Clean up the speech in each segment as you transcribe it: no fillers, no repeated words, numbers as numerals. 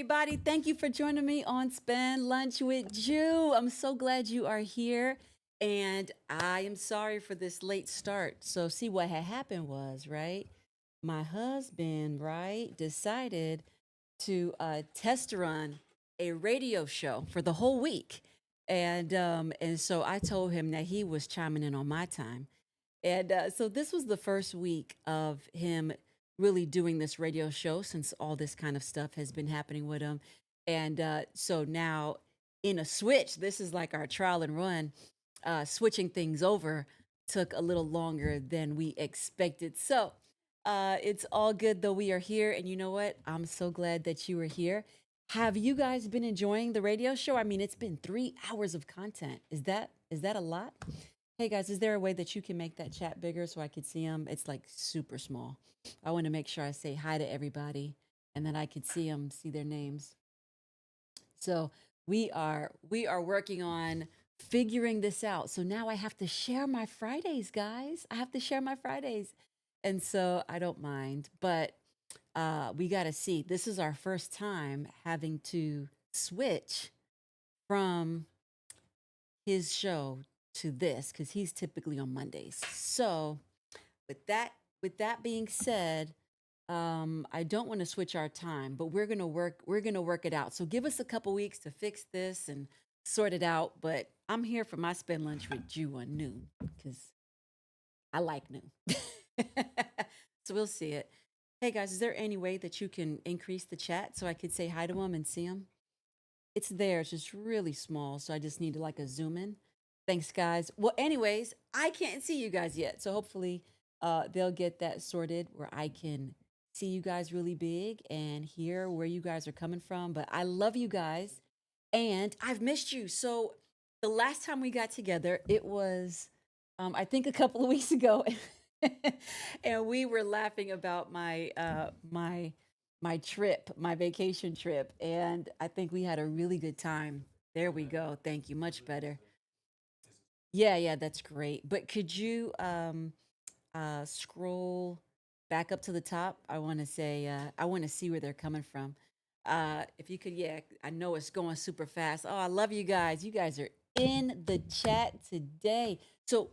everybody. Thank you for joining me on Spend Lunch with Jew. I'm so glad you are here. And I am sorry for this late start. So, see, what had happened was, right? My husband, right, decided to test run a radio show for the whole week. And so I told him that he was chiming in on my time. And so this was the first week of him really doing this radio show since all this kind of stuff has been happening with him. And so now, in a switch, this is like our trial and run. Switching things over took a little longer than we expected. So it's all good though. We are here. And you know what? I'm so glad that you are here. Have you guys been enjoying the radio show? I mean, it's been 3 hours of content. Is that a lot? Hey guys, is there a way that you can make that chat bigger so I could see them? It's like super small. I want to make sure I say hi to everybody and then I could see them, see their names. So we are working on figuring this out. So now I have to share my Fridays, guys. I have to share my Fridays. And so I don't mind, but we got to see. This is our first time having to switch from his show to this because he's typically on Mondays. So with that being said, I don't want to switch our time, but we're gonna work it out. So give us a couple weeks to fix this and sort it out. But I'm here for my spend lunch with you on noon because I like noon. So we'll see it. Hey guys, is there any way that you can increase the chat so I could say hi to them and see them? It's there. It's just really small, so I just need to like a zoom in. Thanks, guys. Well, anyways, I can't see you guys yet, so hopefully, they'll get that sorted where I can see you guys really big and hear where you guys are coming from. But I love you guys, and I've missed you. So the last time we got together, it was, I think, a couple of weeks ago, and we were laughing about my trip, my vacation trip, and I think we had a really good time. There we go. Thank you. Much better. Yeah, yeah, that's great. But could you scroll back up to the top? I want to say I want to see where they're coming from. If you could, yeah, I know it's going super fast. Oh, I love you guys. You guys are in the chat today. So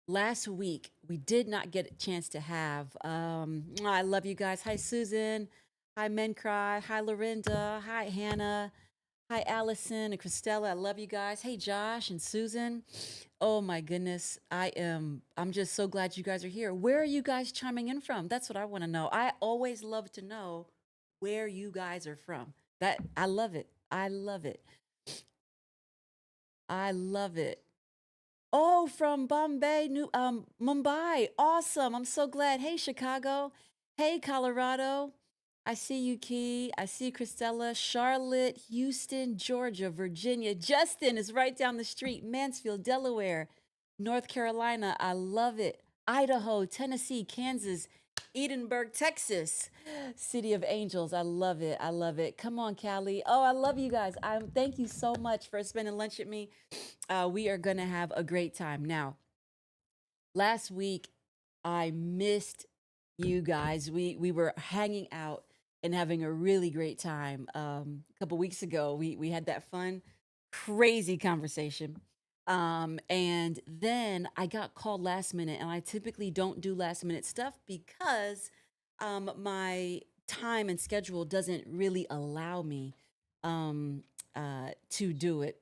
last week we did not get a chance to have I love you guys. Hi Susan, hi Mencry, hi Lorinda, hi Hannah, hi Allison and Christella. I love you guys. Hey Josh and Susan. Oh my goodness, I'm just so glad you guys are here. Where are you guys chiming in from? That's what I want to know. I always love to know where you guys are from. That I love it. I love it. I love it. Oh, from Bombay, New Mumbai. Awesome. I'm so glad. Hey, Chicago. Hey, Colorado. I see you, Key. I see Christella, Charlotte, Houston, Georgia, Virginia. Justin is right down the street. Mansfield, Delaware, North Carolina. I love it. Idaho, Tennessee, Kansas, Edinburgh, Texas. City of Angels. I love it. I love it. Come on, Callie. Oh, I love you guys. Thank you so much for spending lunch with me. We are going to have a great time. Now, last week, I missed you guys. We were hanging out and having a really great time. A couple weeks ago, we had that fun, crazy conversation. And then I got called last minute, and I typically don't do last minute stuff because my time and schedule doesn't really allow me to do it,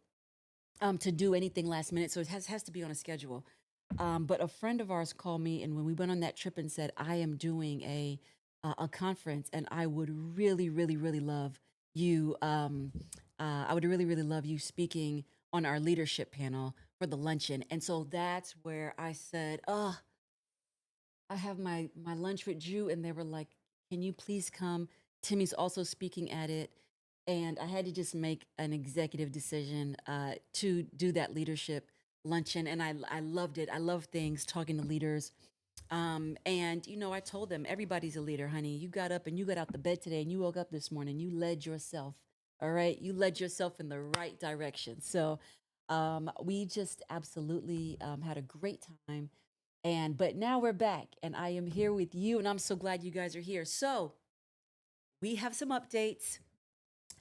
to do anything last minute. So it has to be on a schedule. But a friend of ours called me, and when we went on that trip, and said, "I am doing a conference, and I would really, really, really love you. I would really, really love you speaking on our leadership panel for the luncheon." And so that's where I said, "Oh, I have my lunch with Drew," and they were like, "Can you please come? Timmy's also speaking at it." And I had to just make an executive decision to do that leadership luncheon, and I loved it. I love things talking to leaders. And I told them everybody's a leader, honey. You got up and you got out the bed today, and you woke up this morning. You led yourself. All right, you led yourself in the right direction. So we just absolutely had a great time. And but now we're back, and I am here with you, and I'm so glad you guys are here. So we have some updates.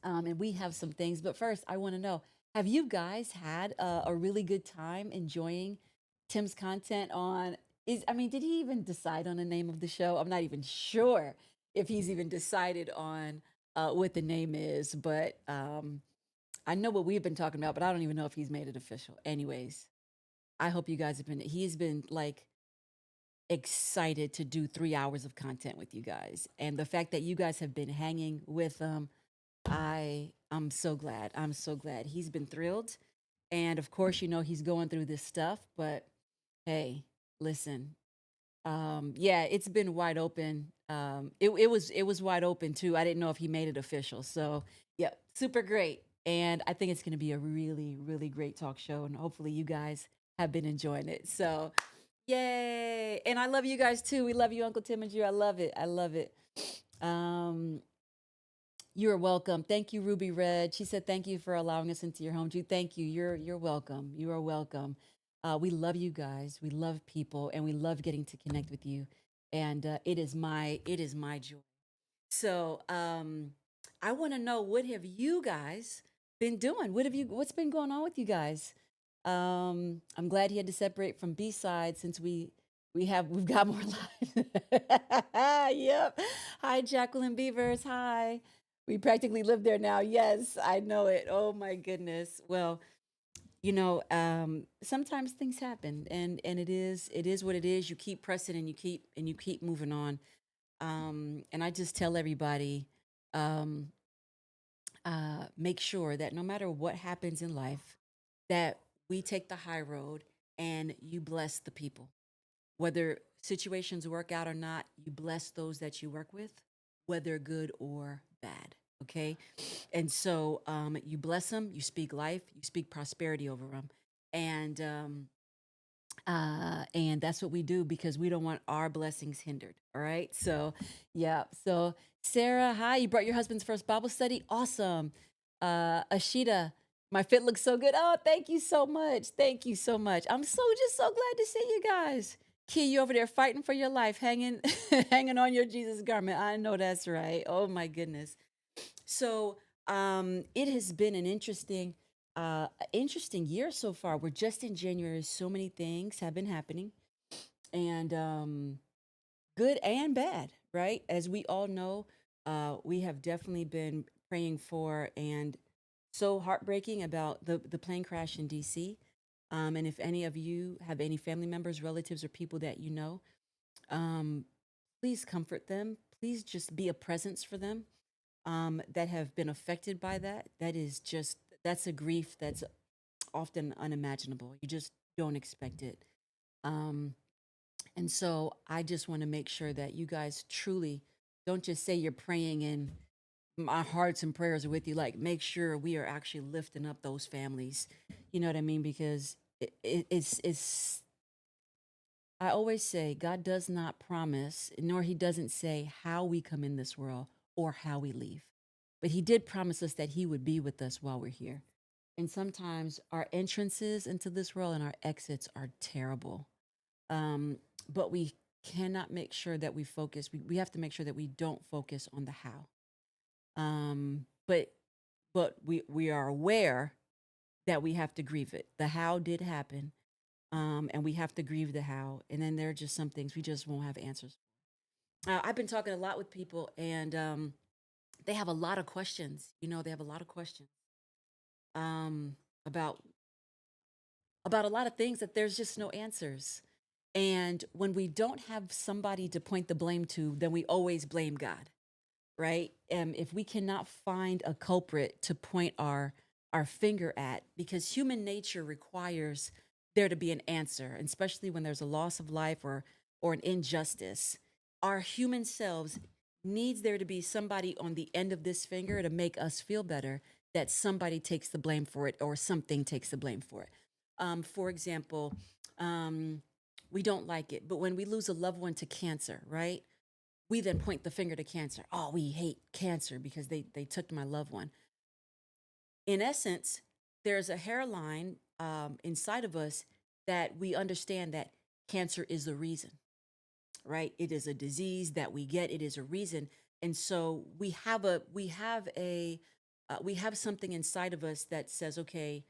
And we have some things. But first, I want to know, have you guys had a really good time enjoying Tim's content on? I mean, did he even decide on the name of the show? I'm not even sure if he's even decided on what the name is, but I know what we've been talking about, but I don't even know if he's made it official. Anyways, I hope you guys have been, he's been like excited to do 3 hours of content with you guys. And the fact that you guys have been hanging with him, I'm so glad. I'm so glad. He's been thrilled. And of course, you know, he's going through this stuff, but hey, listen. Yeah, it's been wide open. It was wide open too. I didn't know if he made it official. So yeah, super great. And I think it's gonna be a really, really great talk show. And hopefully you guys have been enjoying it. So yay. And I love you guys too. We love you, Uncle Tim and you. I love it. I love it. Um, you're welcome. Thank you, Ruby Red. She said, "Thank you for allowing us into your home, too." Thank you. You're welcome. You are welcome. We love you guys. We love people, and we love getting to connect with you. And it is my joy. So I want to know, what have you guys been doing? What's been going on with you guys? I'm glad he had to separate from B side since we've got more lives. Yep. Hi, Jacqueline Beavers. Hi. We practically live there now. Yes, I know it. Oh my goodness. Well, sometimes things happen, and it is what it is. You keep pressing, and you keep moving on. And I just tell everybody, um, make sure that no matter what happens in life, that we take the high road and you bless the people. Whether situations work out or not, you bless those that you work with, whether good or bad. Okay. And so you bless them, you speak life, you speak prosperity over them. And that's what we do because we don't want our blessings hindered. All right. So, yeah. So, Sarah, hi. You brought your husband's first Bible study. Awesome. Ashita, my fit looks so good. Oh, thank you so much. Thank you so much. I'm just so glad to see you guys. Key, you over there fighting for your life, hanging, hanging on your Jesus garment. I know that's right. Oh my goodness. So it has been an interesting year so far. We're just in January. So many things have been happening, and good and bad, right? As we all know, we have definitely been praying for, and so heartbreaking about the plane crash in DC. And if any of you have any family members, relatives, or people that you know, um, please comfort them. Please just be a presence for them that have been affected by that. That's a grief that's often unimaginable. You just don't expect it. Um, and so I just want to make sure that you guys truly don't just say you're praying and my hearts and prayers are with you. Like, make sure we are actually lifting up those families. You know what I mean? Because it's I always say God does not promise, nor he doesn't say how we come in this world or how we leave. But he did promise us that he would be with us while we're here. And sometimes our entrances into this world and our exits are terrible. Um, but we cannot make sure that we focus. We have to make sure that we don't focus on the how. But we are aware that we have to grieve it. The how did happen, and we have to grieve the how. And then there are just some things we just won't have answers. I've been talking a lot with people, and they have a lot of questions. They have a lot of questions um, about a lot of things that there's just no answers. And when we don't have somebody to point the blame to, then we always blame God, right? If we cannot find a culprit to point our finger at, because human nature requires there to be an answer, and especially when there's a loss of life or an injustice, our human selves needs there to be somebody on the end of this finger to make us feel better that somebody takes the blame for it or something takes the blame for it. For example, um, we don't like it, but when we lose a loved one to cancer, right? We then point the finger to cancer. Oh, we hate cancer because they took my loved one. In essence, there's a hairline inside of us that we understand that cancer is the reason, right? It is a disease that we get. It is a reason, and so we have a we have something inside of us that says, okay,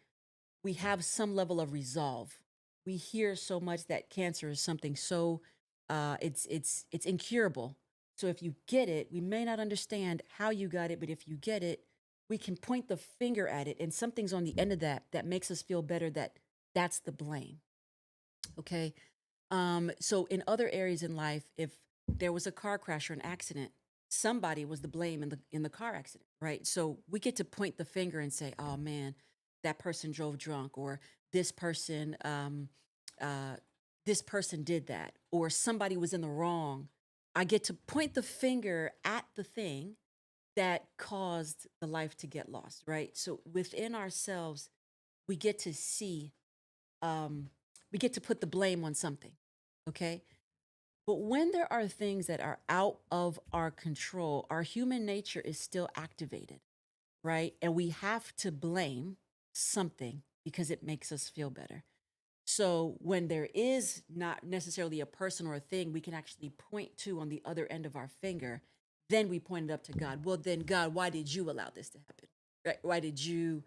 we have some level of resolve. We hear so much that cancer is something so it's incurable. So if you get it, we may not understand how you got it, but if you get it, we can point the finger at it, and something's on the end of that that makes us feel better. That's the blame. Okay. So in other areas in life, if there was a car crash or an accident, somebody was the blame in the car accident, right? So we get to point the finger and say, "Oh man, that person drove drunk," or "This person, uh, this person did that," or "Somebody was in the wrong." I get to point the finger at the thing that caused the life to get lost, right? So within ourselves, we get to see, um, we get to put the blame on something, okay? But when there are things that are out of our control, our human nature is still activated, right? And we have to blame something because it makes us feel better. So when there is not necessarily a person or a thing we can actually point to on the other end of our finger, then we point it up to God. Well, then, God, why did you allow this to happen? Right? Why did you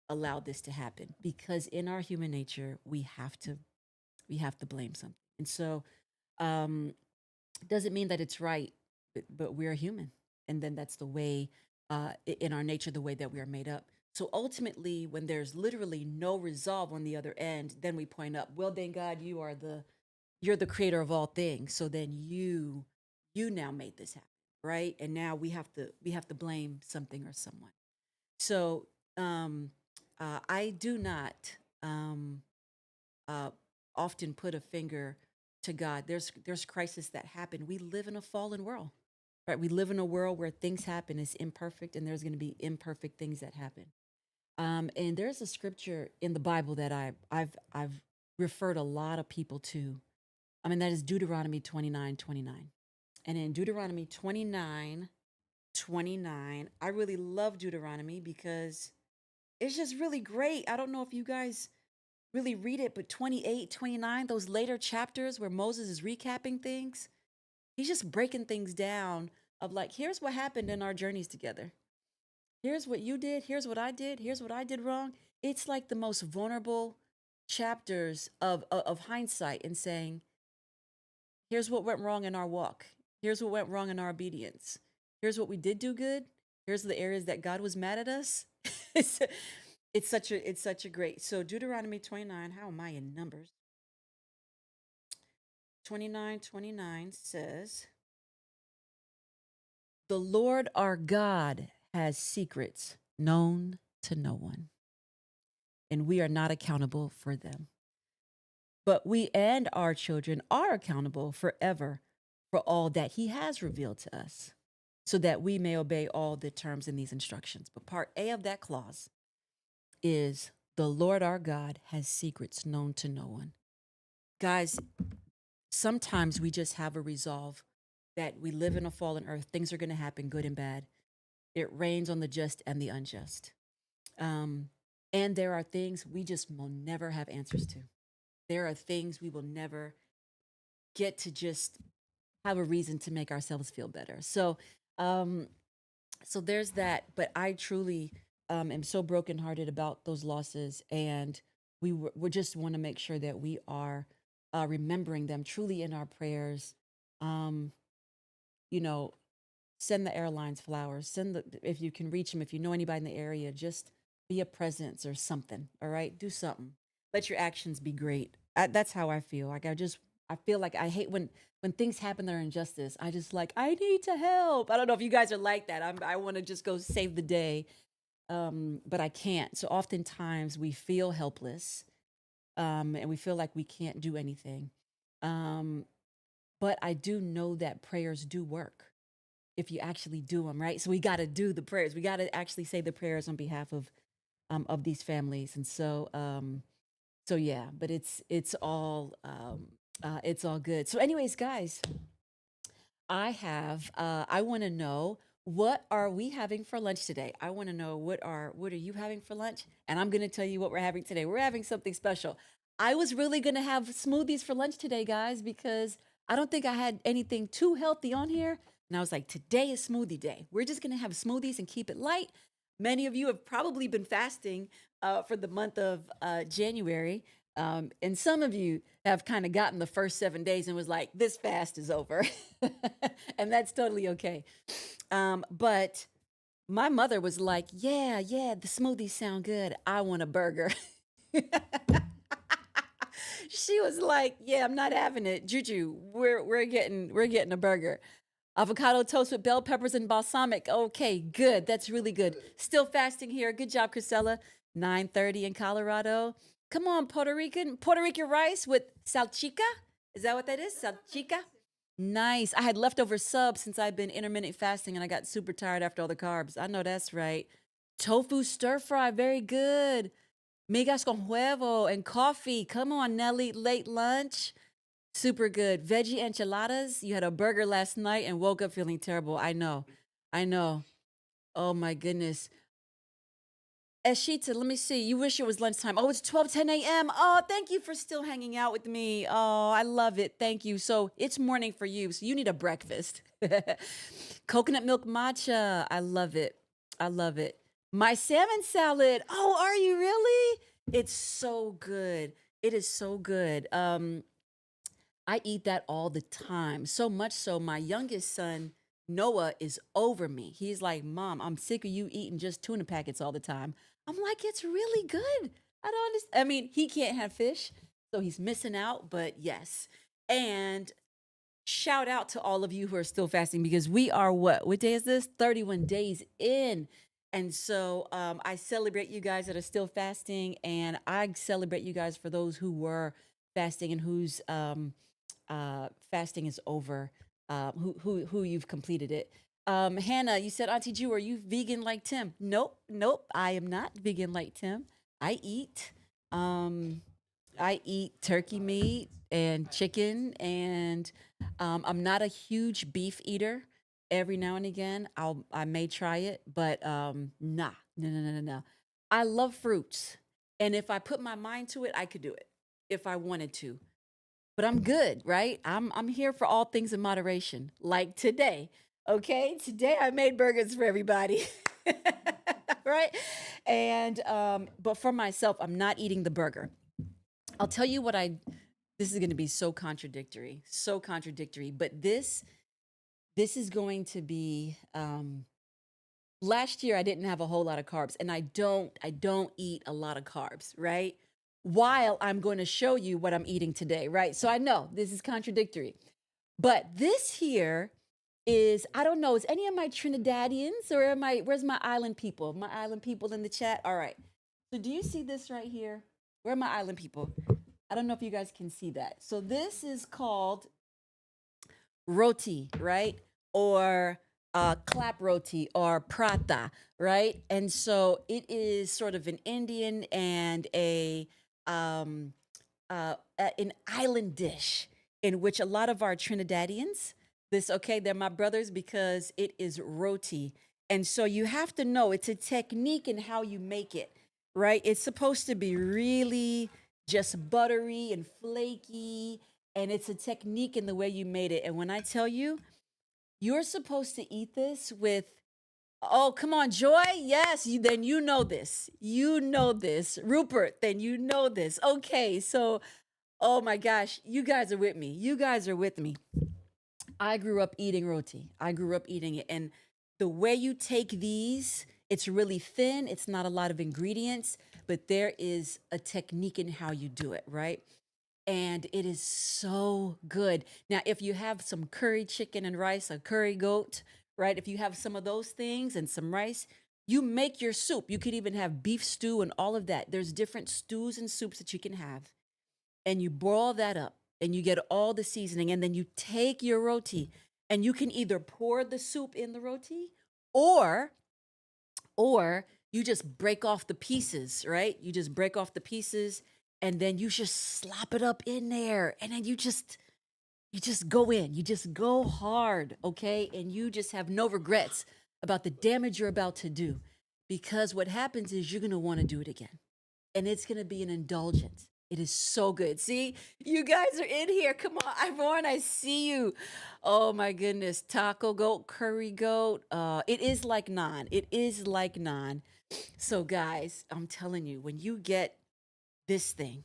allow this to happen? Because in our human nature, we have to blame something. And so um, doesn't mean that it's right, but we're human. And then that's the way, in our nature, the way that we are made up. So ultimately, when there's literally no resolve on the other end, then we point up, well, then God, you're the creator of all things. So then you now made this happen, right? And now we have to blame something or someone. So I do not um, uh, often put a finger to God. There's crisis that happen. We live in a fallen world, right? We live in a world where things happen. It's imperfect, and there's going to be imperfect things that happen. And there's a scripture in the Bible that I've referred a lot of people to. I mean, that is Deuteronomy 29:29. And in Deuteronomy 29:29, I really love Deuteronomy because it's just really great. I don't know if you guys really read it, but 28, 29, those later chapters where Moses is recapping things, he's just breaking things down of like, here's what happened in our journeys together. Here's what you did. Here's what I did. Here's what I did wrong. It's like the most vulnerable chapters of hindsight and saying, here's what went wrong in our walk. Here's what went wrong in our obedience. Here's what we did do good. Here's the areas that God was mad at us. it's, it's such a great. So Deuteronomy 29, how am I in numbers? 29:29 says, "The Lord our God has secrets known to no one, and we are not accountable for them. But we and our children are accountable forever for all that he has revealed to us, so that we may obey all the terms in these instructions." But part A of that clause is, "The Lord our God has secrets known to no one." Guys, sometimes we just have a resolve that we live in a fallen earth. Things are going to happen, good and bad. It rains on the just and the unjust. Um, and there are things we just will never have answers to. There are things we will never get to just have a reason to make ourselves feel better. Um, so there's that. But I truly am so brokenhearted about those losses, and we just want to make sure that we are remembering them truly in our prayers. Um, you know, send the airlines flowers. If you can reach them, if you know anybody in the area, just be a presence or something. All right, do something. Let your actions be great. That's how I feel. Like I feel like I hate when things happen that are injustice. I just like I need to help. I don't know if you guys are like that. I want to just go save the day, but I can't. So oftentimes we feel helpless, and we feel like we can't do anything. Um, but I do know that prayers do work if you actually do them, right? So we got to do the prayers. We got to actually say the prayers on behalf of these families. And so yeah, but it's all good. So anyways, guys, I want to know, what are we having for lunch today? I want to know, what are you having for lunch? And I'm going to tell you what we're having today. We're having something special. I was really going to have smoothies for lunch today, guys, because I don't think I had anything too healthy on here. And I was like, today is smoothie day. We're just going to have smoothies and keep it light. Many of you have probably been fasting for the month of January. And some of you have kind of gotten the first 7 days and was like, this fast is over. And that's totally okay. But my mother was like, yeah, yeah, the smoothies sound good. I want a burger. She was like, yeah, I'm not having it. Juju, we're getting a burger. Avocado toast with bell peppers and balsamic. Okay, good. That's really good. Still fasting here. Good job, Chrisella. 9:30 in Colorado. Come on, Puerto Rican rice with salchicha. Is that what that is? Salchicha? Nice. I had leftover subs since I've been intermittent fasting and I got super tired after all the carbs. I know that's right. Tofu stir fry. Very good. Migas con huevo and coffee. Come on, Nelly. Late lunch. Super good. Veggie enchiladas. You had a burger last night and woke up feeling terrible. I know. I know. Oh my goodness. Eshita, let me see. You wish it was lunchtime. Oh, it's 12:10 a.m. Oh, thank you for still hanging out with me. Oh, I love it. Thank you. So it's morning for you. So you need a breakfast. Coconut milk matcha. I love it. I love it. My salmon salad. Oh, are you really? It's so good. It is so good. I eat that all the time. So much so, my youngest son, Noah, is over me. He's like, Mom, I'm sick of you eating just tuna packets all the time. I'm like, it's really good. I don't understand. I mean, he can't have fish, so he's missing out, but yes. And shout out to all of you who are still fasting because we are what day is this? 31 days in. And so I celebrate you guys that are still fasting, and I celebrate you guys for those who were fasting and whose fasting is over, who you've completed it. Hannah, you said, Auntie Jew, are you vegan like Tim? Nope, nope, I am not vegan like Tim. I eat, um, I eat turkey meat and chicken, and I'm not a huge beef eater. Every now and again, I may try it, but nah, no, no, no, no, no. I love fruits, and if I put my mind to it, I could do it if I wanted to, but I'm good, right? I'm here for all things in moderation. Like today, okay? Today I made burgers for everybody. Right? And but for myself, I'm not eating the burger. I'll tell you what I this is going to be so contradictory, but this is going to be last year I didn't have a whole lot of carbs and I don't eat a lot of carbs, right? While I'm going to show you what I'm eating today, right? So I know this is contradictory. But this here is I don't know, is any of my Trinidadians or where's my island people? My island people in the chat. All right. So do you see this right here? Where are my island people? I don't know if you guys can see that. So this is called roti, right? Or clap roti or prata, right? And so it is sort of an Indian and um, an island dish in which a lot of our Trinidadians, okay, they're my brothers because it is roti. And so you have to know it's a technique in how you make it, right? It's supposed to be really just buttery and flaky, and it's a technique in the way you made it. And when I tell you, you're supposed to eat this with, oh, come on, Joy. Yes, then you know this. You know this. Rupert, then you know this. Okay, so, oh my gosh, you guys are with me. You guys are with me. I grew up eating roti. I grew up eating it. And the way you take these, it's really thin, it's not a lot of ingredients, but there is a technique in how you do it, right? And it is so good. Now, if you have some curry chicken and rice, a curry goat, right? If you have some of those things and some rice, you make your soup. You could even have beef stew and all of that. There's different stews and soups that you can have. And you boil that up and you get all the seasoning. And then you take your roti and you can either pour the soup in the roti or you just break off the pieces, right? You just break off the pieces and then you just slop it up in there and then you just go in. You just go hard, okay? And you just have no regrets about the damage you're about to do because what happens is you're going to want to do it again. And it's going to be an indulgence. It is so good. See, you guys are in here. Come on, everyone. I see you. Oh my goodness. Taco goat, curry goat. It is like naan. It is like naan. So, guys, I'm telling you, when you get this thing,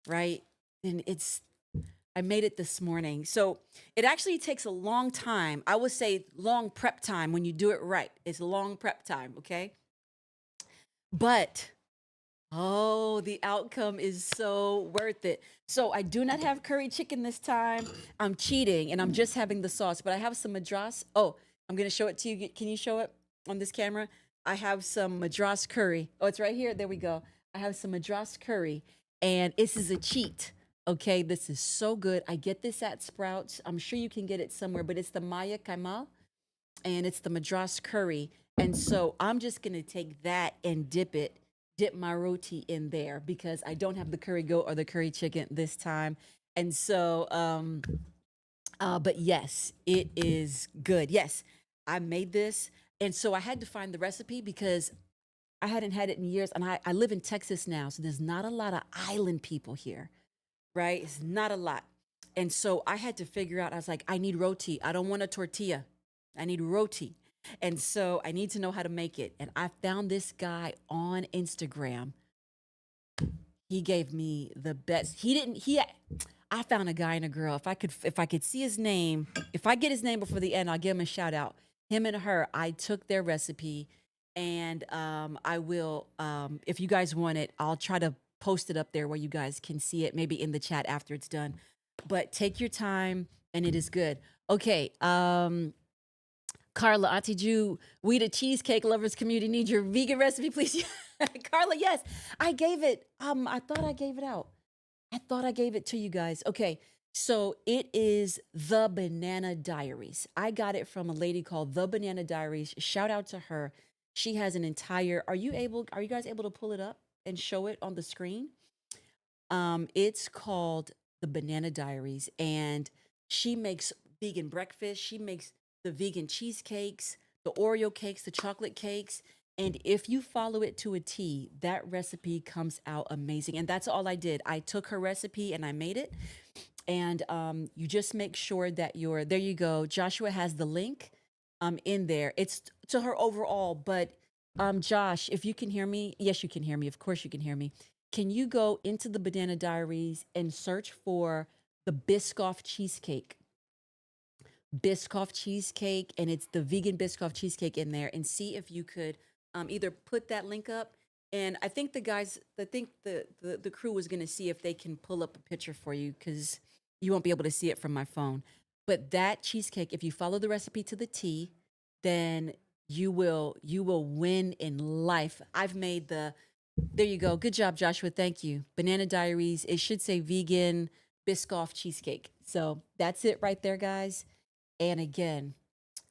right? And I made it this morning. So it actually takes a long time. I would say long prep time when you do it right. It's long prep time, okay? But oh, the outcome is so worth it. So I do not have curry chicken this time. I'm cheating and I'm just having the sauce, but I have some madras. Oh, I'm gonna show it to you. Can you show it on this camera? I have some madras curry. Oh, it's right here. There we go. I have some madras curry, and this is a cheat. Okay, this is so good. I get this at Sprouts. I'm sure you can get it somewhere, but it's the Maya Kaimal and it's the Madras curry. And so I'm just gonna take that and dip my roti in there because I don't have the curry goat or the curry chicken this time. And so, but yes, it is good. Yes, I made this. And so I had to find the recipe because I hadn't had it in years. And I live in Texas now. So there's not a lot of island people here, right? It's not a lot. And so I had to figure out, I was like, I need roti. I don't want a tortilla. I need roti. And so I need to know how to make it. And I found this guy on Instagram. He gave me the best. He didn't, he, I found a guy and a girl. If I could see his name, if I get his name before the end, I'll give him a shout out. Him and her, I took their recipe and I will, if you guys want it, I'll try to post it up there where you guys can see it, maybe in the chat after it's done. But take your time and it is good. Okay. Carla, Auntie Jew, we the cheesecake lovers community need your vegan recipe, please. Carla, yes. I gave it. I thought I gave it out. I thought I gave it to you guys. Okay. So it is the Banana Diaries. I got it from a lady called The Banana Diaries. Shout out to her. She has an entire, are you guys able to pull it up and show it on the screen? It's called The Banana Diaries, and she makes vegan breakfast. She makes the vegan cheesecakes, the Oreo cakes, the chocolate cakes. And if you follow it to a T, that recipe comes out amazing. And that's all I did. I took her recipe and I made it. And you just make sure that there you go. Joshua has the link in there. It's to her overall, but Josh, if you can hear me, yes, you can hear me. Of course, you can hear me. Can you go into the Banana Diaries and search for the Biscoff cheesecake? Biscoff cheesecake, and it's the vegan Biscoff cheesecake in there, and see if you could either put that link up. And I think the guys, I think the crew was going to see if they can pull up a picture for you because you won't be able to see it from my phone. But that cheesecake, if you follow the recipe to the T, then you will win in life. I've made the there you go. Good job, Joshua. Thank you. Banana Diaries. It should say vegan Biscoff cheesecake. So that's it right there, guys. And again,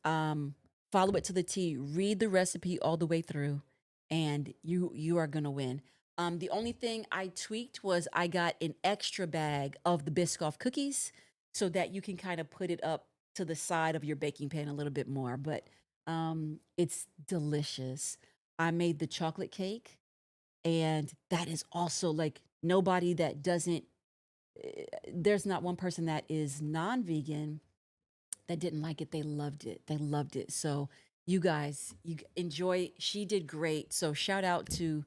um, follow it to the T. Read the recipe all the way through, and you are gonna win. The only thing I tweaked was I got an extra bag of the Biscoff cookies so that you can kind of put it up to the side of your baking pan a little bit more. But it's delicious. I made the chocolate cake, and that is also like nobody that doesn't. There's not one person that is non-vegan that didn't like it. They loved it. They loved it. So you guys, enjoy. She did great. So shout out to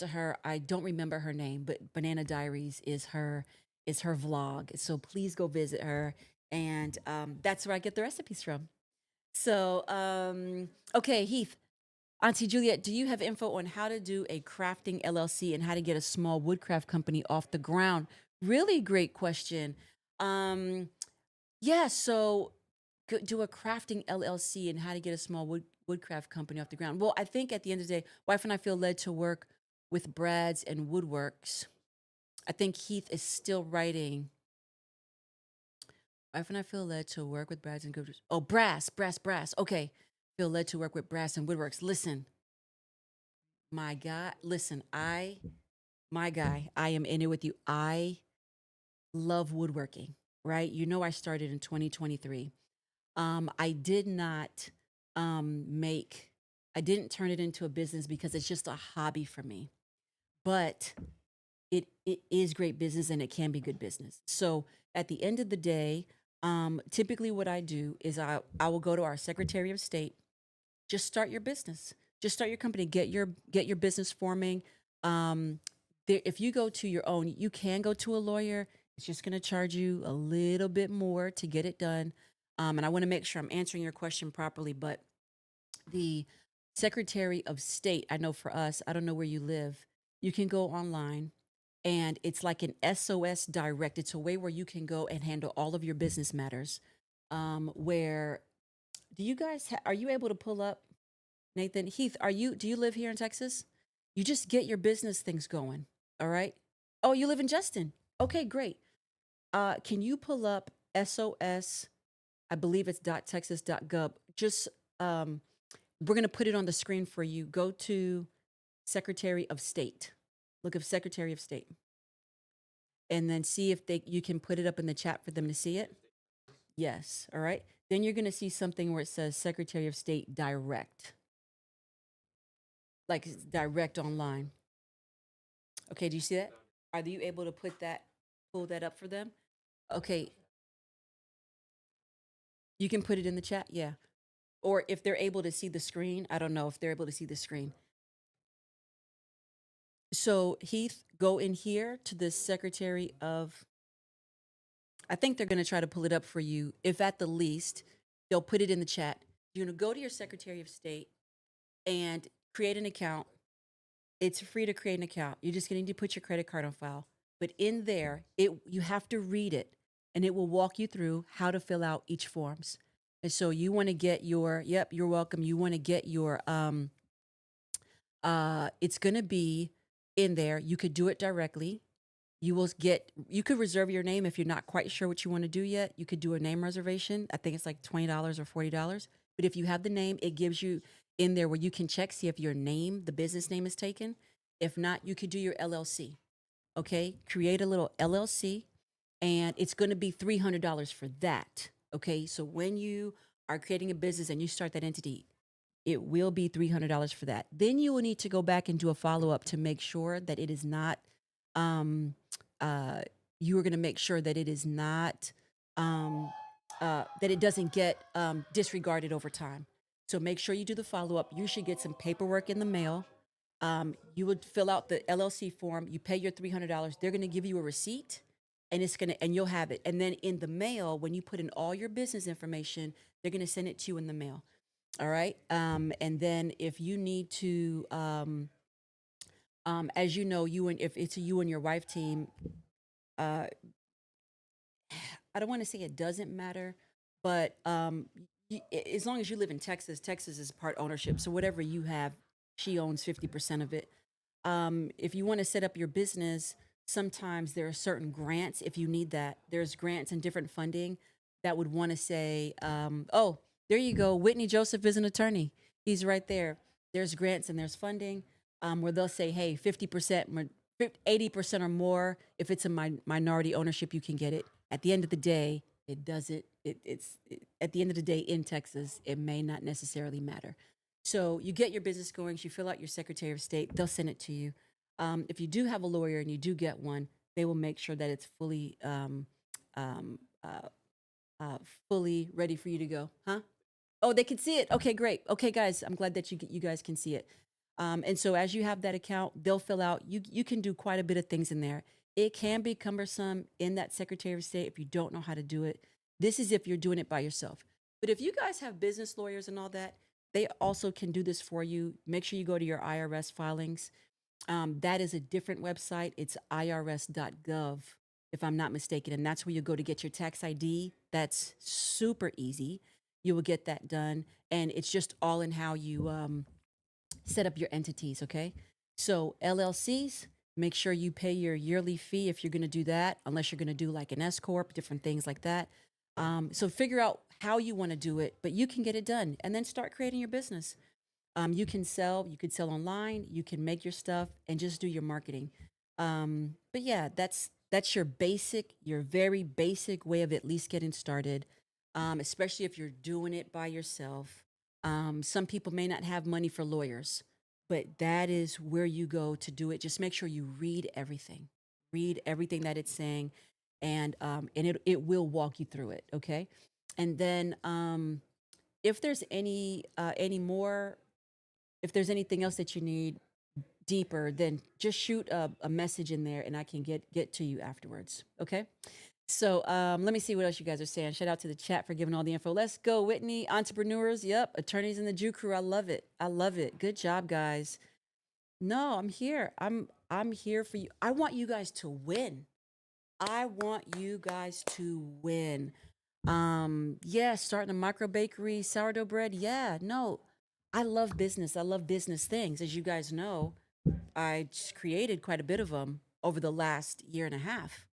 her. I don't remember her name, but Banana Diaries is her vlog. So please go visit her, and that's where I get the recipes from. So okay, Heath. Auntie Juliet, do you have info on how to do a crafting LLC and how to get a small woodcraft company off the ground? Really great question. Um, yeah, so do a crafting LLC and how to get a small woodcraft company off the ground. Well, I think at the end of the day, wife and I feel led to work with Brads and Woodworks. I think Heath is still writing. Wife and I feel led to work with Brads and Woodworks. Oh, brass. Okay, feel led to work with Brass and Woodworks. Listen, my God, listen, my guy, I am in it with you. I love woodworking, right? You know, I started in 2023. I did not make, I didn't turn it into a business because it's just a hobby for me. But it is great business and it can be good business. So at the end of the day, typically what I do is I will go to our Secretary of State. Just start your business. Just start your company. Get your business forming. Um, there, if you go to your own, you can go to a lawyer. It's just going to charge you a little bit more to get it done. And I want to make sure I'm answering your question properly. But the Secretary of State, I know for us, I don't know where you live, you can go online and it's like an SOS direct. It's a way where you can go and handle all of your business matters. Where do you guys are you able to pull up Nathan Heath? Do you live here in Texas? You just get your business things going. All right. Oh, you live in Justin. Okay, great. Can you pull up SOS? I believe it's .texas.gov. Just we're going to put it on the screen for you. Go to Secretary of State. Look up Secretary of State and then see if you can put it up in the chat for them to see it. Yes. All right. Then you're going to see something where it says Secretary of State direct, like it's direct online. Okay. Do you see that? Are you able to pull that up for them? Okay. You can put it in the chat. Yeah. Or if they're able to see the screen, I don't know if they're able to see the screen. So Heath, go in here to the Secretary of, I think they're going to try to pull it up for you. If at the least, they'll put it in the chat. You're going to go to your Secretary of State and create an account. It's free to create an account. You're just going to need to put your credit card on file. But in there, you have to read it and it will walk you through how to fill out each forms. And so you want to get your, yep, you're welcome. You want to get your it's going to be in there. You could do it directly. You could reserve your name if you're not quite sure what you want to do yet. You could do a name reservation. I think it's like $20 or $40. But if you have the name, it gives you in there where you can check, see if your name, the business name is taken. If not, you could do your LLC. Okay. Create a little LLC and it's going to be $300 for that. Okay. So when you are creating a business and you start that entity, it will be $300 for that. Then you will need to go back and do a follow up to make sure that it is not, um, you are going to make sure that it is not, that it doesn't get disregarded over time. So make sure you do the follow up. You should get some paperwork in the mail. You would fill out the LLC form. You pay your $300. They're going to give you a receipt, and and you'll have it. And then in the mail, when you put in all your business information, they're going to send it to you in the mail. All right. And then if you need to, as you know, if it's a you and your wife team, uh, I don't want to say it doesn't matter, but as long as you live in Texas, Texas is part ownership. So whatever you have, she owns 50% of it. If you want to set up your business, sometimes there are certain grants if you need that. There's grants and different funding that would want to say, oh, there you go. Whitney Joseph is an attorney. He's right there. There's grants and there's funding where they'll say, hey, 50%, 80% or more. If it's a minority ownership, you can get it. At the end of the day, it doesn't, at the end of the day in Texas, it may not necessarily matter. So you get your business going, you fill out your Secretary of State, they'll send it to you. If you do have a lawyer and you do get one, they will make sure that it's um, uh, fully ready for you to go. Huh? Oh, they can see it. Okay, great. Okay, guys, I'm glad that you guys can see it. And so as you have that account, they'll fill out. You can do quite a bit of things in there. It can be cumbersome in that Secretary of State if you don't know how to do it. This is if you're doing it by yourself. But if you guys have business lawyers and all that, they also can do this for you. Make sure you go to your IRS filings. That is a different website. It's irs.gov, if I'm not mistaken. And that's where you go to get your tax ID. That's super easy. You will get that done. And it's just all in how you set up your entities, okay? So LLCs, make sure you pay your yearly fee if you're going to do that, unless you're going to do like an S corp, different things like that. So figure out how you want to do it, but you can get it done, and then start creating your business. You can sell. You could sell online. You can make your stuff and just do your marketing. But yeah, that's your very basic way of at least getting started. Especially if you're doing it by yourself. Some people may not have money for lawyers, but that is where you go to do it. Just make sure you read everything. read everything that it's saying, and it will walk you through it. Okay, and then if there's any more, if there's anything else that you need deeper, then just shoot a message in there, and I can get to you afterwards. Okay. So let me see what else you guys are saying. Shout out to the chat for giving all the info. Let's go, Whitney. Entrepreneurs, yep. Attorneys in the Jew crew. I love it. I love it. Good job, guys. No, I'm here. I'm here for you. I want you guys to win. I want you guys to win. Yeah, starting a micro bakery, sourdough bread. Yeah, no. I love business. I love business things. As you guys know, I just created quite a bit of them over the last year and a half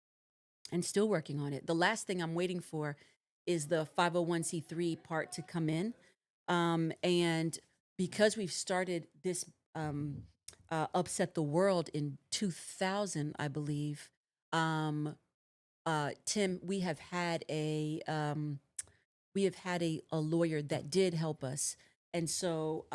and still working on it. The last thing I'm waiting for is the 501c3 part to come in. And because we've started this Upset the World in 2000, I believe, um, Tim, we have had a lawyer that did help us. And so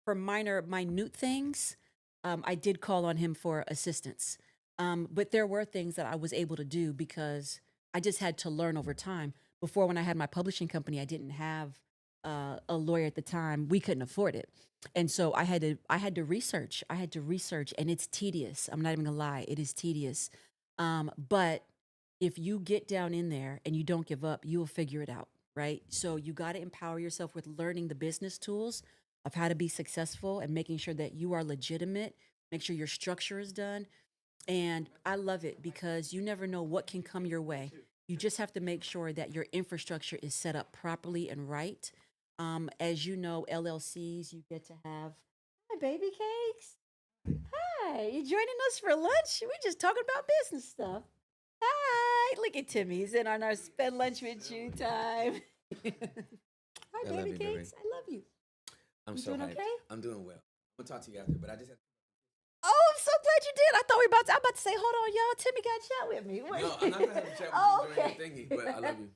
for minute things, I did call on him for assistance. But there were things that I was able to do because I just had to learn over time. Before, when I had my publishing company, I didn't have a lawyer at the time. We couldn't afford it. And so I had to research. I had to research, and it's tedious. I'm not even gonna lie, it is tedious. But if you get down in there and you don't give up, you'll figure it out, right? So you got to empower yourself with learning the business tools of how to be successful and making sure that you are legitimate, make sure your structure is done. And I love it because you never know what can come your way. You just have to make sure that your infrastructure is set up properly and right. As you know, LLCs, you get to have, hi, baby cakes. Hi, you joining us for lunch? We're just talking about business stuff. Hi, look at Timmy. He's in on our spend lunch with you time. Hi, I love baby you, baby. cakes. I love you. I'm You so doing hyped. okay? I'm doing well. I'm gonna talk to you after, but I just have Oh, I'm so glad you did. I thought we about to. I'm about to say, hold on, y'all. Timmy got to chat with me. no. I'm not gonna have a chat with Oh, you during okay. your thingy, but I love you.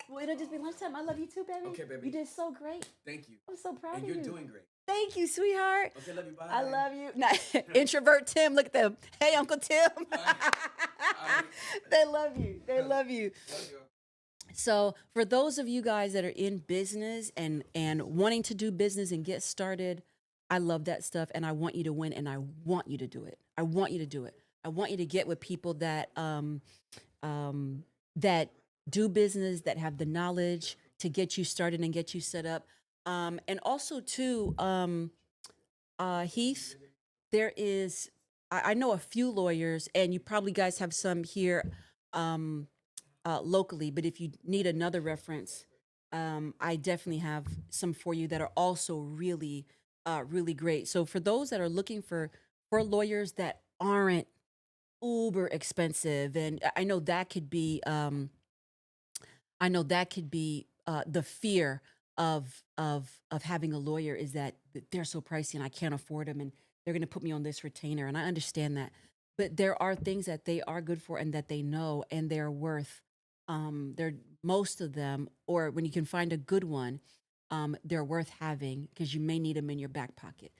Well, it'll just be lunchtime. I love you too, baby. Okay, baby. You did so great. Thank you. I'm so proud And of you're you. doing great. Thank you, sweetheart. Okay, love you. Bye. I love you. Now, introvert Tim, look at them. Hey, Uncle Tim. They love you. They love you. Love you. So, for those of you guys that are in business and wanting to do business and get started, I love that stuff, and I want you to win, and I want you to do it. I want you to do it. I want you to get with people that do business, that have the knowledge to get you started and get you set up. And also, too, Heath, there is, I know a few lawyers, and you probably guys have some here locally, but if you need another reference, I definitely have some for you that are also really, really great. So for those that are looking for lawyers that aren't uber expensive, and I know that could be, the fear of having a lawyer is that they're so pricey and I can't afford them, and they're going to put me on this retainer, and I understand that. But there are things that they are good for and that they know, and they're worth. They're most of them, or when you can find a good one, they're worth having because you may need them in your back pocket.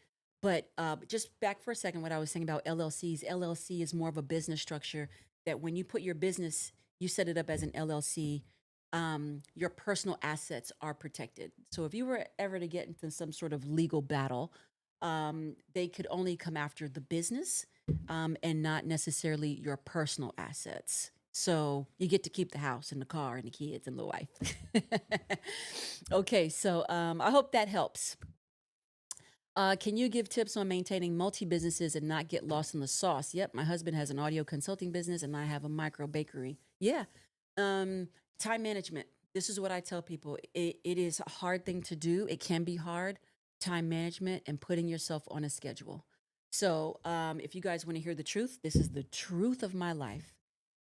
But just back for a second, what I was saying about LLCs. LLC is more of a business structure that when you put your business, you set it up as an LLC, your personal assets are protected. So if you were ever to get into some sort of legal battle, they could only come after the business, and not necessarily your personal assets. So you get to keep the house and the car and the kids and the wife. Okay, so I hope that helps. Can you give tips on maintaining multi businesses and not get lost in the sauce? Yep, my husband has an audio consulting business and I have a micro bakery. Yeah. Um, Time management. This is what I tell people. It is a hard thing to do. It can be hard. Time management and putting yourself on a schedule. So, if you guys want to hear the truth, this is the truth of my life.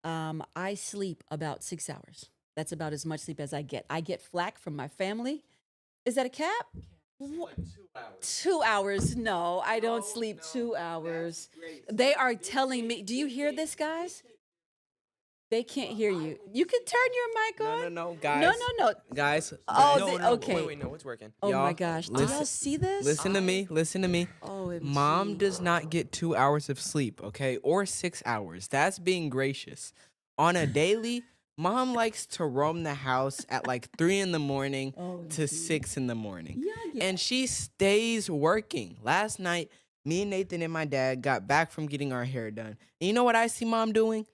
I sleep about 6 hours. That's about as much sleep as I get. I get flack from my family. Is that a cap? Like 2 hours. 2 hours. No, I don't No, sleep no, 2 hours. that's great. They are telling me, do you hear this, guys? They can't hear you. You can turn your mic on. No, No, guys. no. Guys. Oh, guys, okay. Wait, no, it's working. Oh my Y'all, gosh. Do listen- y'all see this? Listen to me. Listen to me. OMG. Mom does not get 2 hours of sleep, okay? Or 6 hours. That's being gracious. On a daily, Mom likes to roam the house at like 3 in the morning to 6 in the morning. Yeah. And she stays working. Last night, me and Nathan and my dad got back from getting our hair done. And you know what I see Mom doing?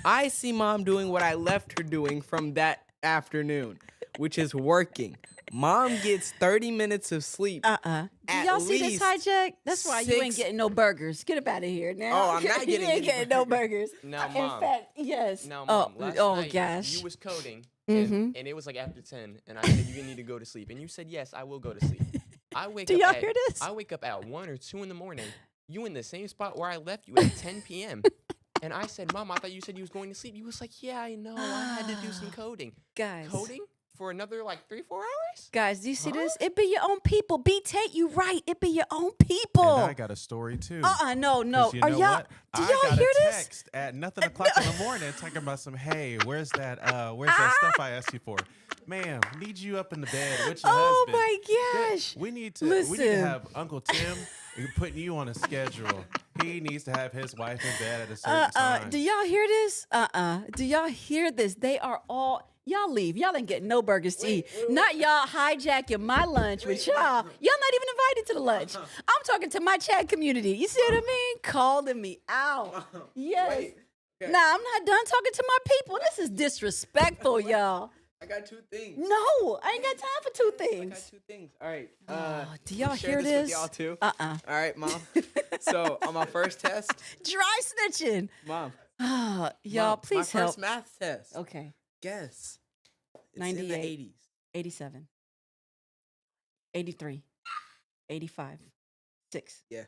I see Mom doing what I left her doing from that afternoon, which is working. Mom gets 30 minutes of sleep. Do At y'all see this least hijack? That's why you ain't 6 getting no burgers. Get up out of here now. Oh, I'm not You getting ain't any getting no burgers. Now, In Mom. fact, yes. Now, Mom, last night gosh. you was coding, Mhm. and it was like after 10, and I said you need to go to sleep, and you said yes, I will go to sleep. I wake Do up y'all at, hear this? I wake up at 1 or 2 in the morning. You in the same spot where I left you at 10 p.m. And I said, Mom, I thought you said you was going to sleep. You was like, yeah, I know. I had to do some coding. Guys. Coding for another like 3-4 hours? Guys, do you see Huh? this? It be your own people. B Tate, you right. It be your own people. And I got a story too. No. 'Cause you Are know y'all? what? Do I y'all got hear a this? text at nothing o'clock in the morning talking about some. Hey, where's that stuff I asked you for? Ma'am, need you up in the bed with your Oh husband. my gosh. We need to Listen. have Uncle Tim putting you on a schedule. He needs to have his wife in bed at a certain time. Do y'all hear this? Do y'all hear this? They are all. Y'all leave. Y'all ain't getting no burgers to eat. Not y'all hijacking my lunch with y'all. Y'all not even invited to the lunch. I'm talking to my chat community. You see what I mean? Calling me out. Yes. Wait. Okay. Nah, I'm not done talking to my people. This is disrespectful, y'all. I got 2 things. No, I ain't got time for two I got things. 2 things. All right. Do y'all share hear this this? with y'all too? Uh-uh. All right, Mom. So on my first test, Dry snitching. Mom. Y'all, Mom, please my help. first math test. Okay. Guess. It's 98. in the 80s. 87. 83. 85. 6. Yeah.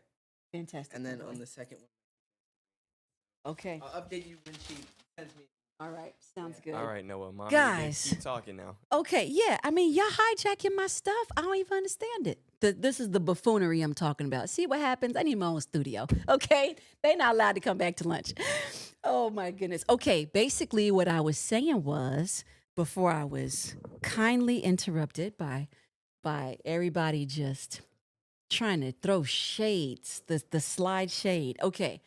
Fantastic. And my then boy. on the second one, Okay. I'll update you when she sends me. All right. Sounds good. All right, Noah, Mom. Guys. Keep talking now. Okay. Yeah. I mean, y'all hijacking my stuff. I don't even understand it. This is the buffoonery I'm talking about. See what happens? I need my own studio. Okay. They not allowed to come back to lunch. Oh my goodness. Okay. Basically, what I was saying was before I was kindly interrupted by everybody just trying to throw shades, the slide shade. Okay.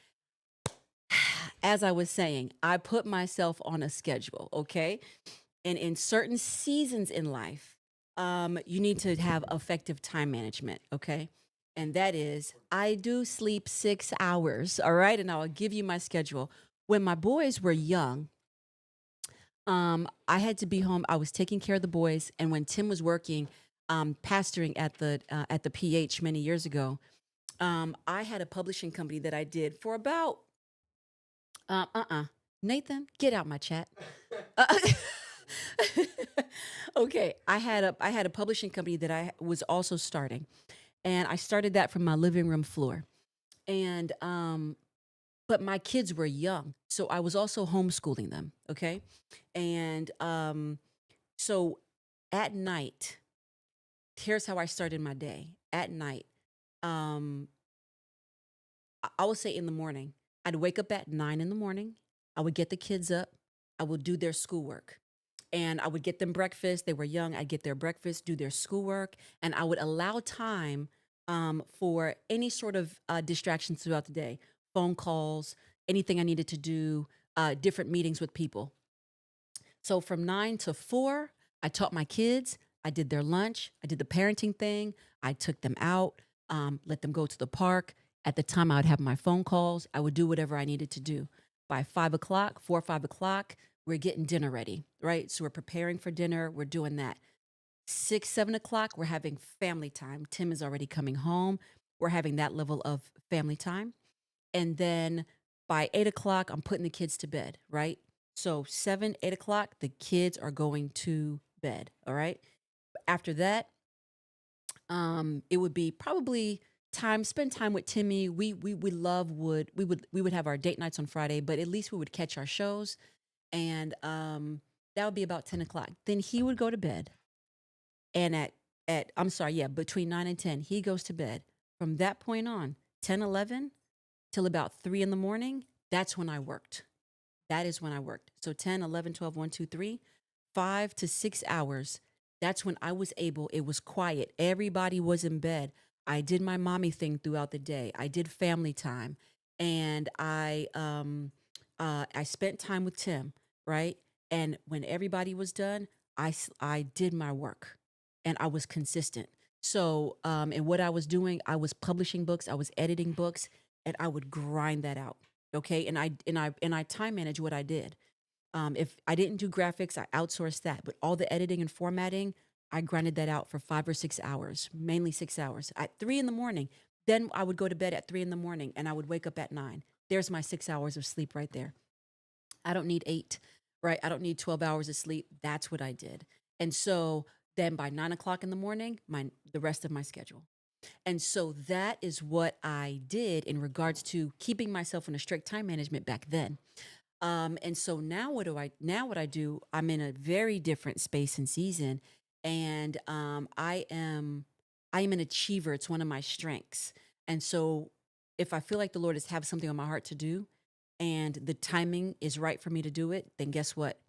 As I was saying, I put myself on a schedule, okay? And in certain seasons in life, you need to have effective time management, okay? And that is, I do sleep 6 hours, all right? And I'll give you my schedule. When my boys were young, I had to be home. I was taking care of the boys, and when Tim was working, pastoring at the PH many years ago, I had a publishing company that I did for about Nathan, get out my chat. Okay, I had a publishing company that I was also starting, and I started that from my living room floor, and but my kids were young, so I was also homeschooling them. Okay, and so at night, here's how I started my day. At night, I would say in the morning, I'd wake up at 9 in the morning. I would get the kids up. I would do their schoolwork. And I would get them breakfast. They were young. I'd get their breakfast, do their schoolwork. And I would allow time for any sort of distractions throughout the day. Phone calls, anything I needed to do, different meetings with people. So from 9 to 4, I taught my kids. I did their lunch. I did the parenting thing. I took them out, let them go to the park. At the time, I would have my phone calls. I would do whatever I needed to do. By 5 o'clock, 4 or 5 o'clock, we're getting dinner ready, right? So we're preparing for dinner. We're doing that. 6, 7 o'clock, we're having family time. Tim is already coming home. We're having that level of family time. And then by 8 o'clock, I'm putting the kids to bed, right? So 7, 8 o'clock, the kids are going to bed, all right? After that, it would be probably spend time with Timmy. We would have our date nights on Friday, but at least we would catch our shows, and that would be about 10 o'clock. Then he would go to bed, and between 9 and 10, he goes to bed. From that point on, 10, 11 till about 3 in the morning, that's when I worked. that is when I worked. So 10, 11, 12, 1, 2, 3, 5 to 6 hours. That's when I was able, it was quiet. Everybody was in bed. I did my mommy thing throughout the day. I did family time. And I spent time with Tim, right? And when everybody was done, I did my work and I was consistent. So, and what I was doing, I was publishing books, I was editing books, and I would grind that out. Okay. And I time manage what I did. If I didn't do graphics, I outsourced that. But all the editing and formatting, I grinded that out for 5 or 6 hours, mainly 6 hours at 3 in the morning. Then I would go to bed at 3 in the morning and I would wake up at 9. There's my 6 hours of sleep right there. I don't need 8, right? I don't need 12 hours of sleep. That's what I did. And so then by 9 o'clock in the morning, the rest of my schedule. And so that is what I did in regards to keeping myself in a strict time management back then. And so now what I do, I'm in a very different space and season. And I am an achiever. It's one of my strengths. And so if I feel like the Lord has have something on my heart to do and the timing is right for me to do it, then guess what?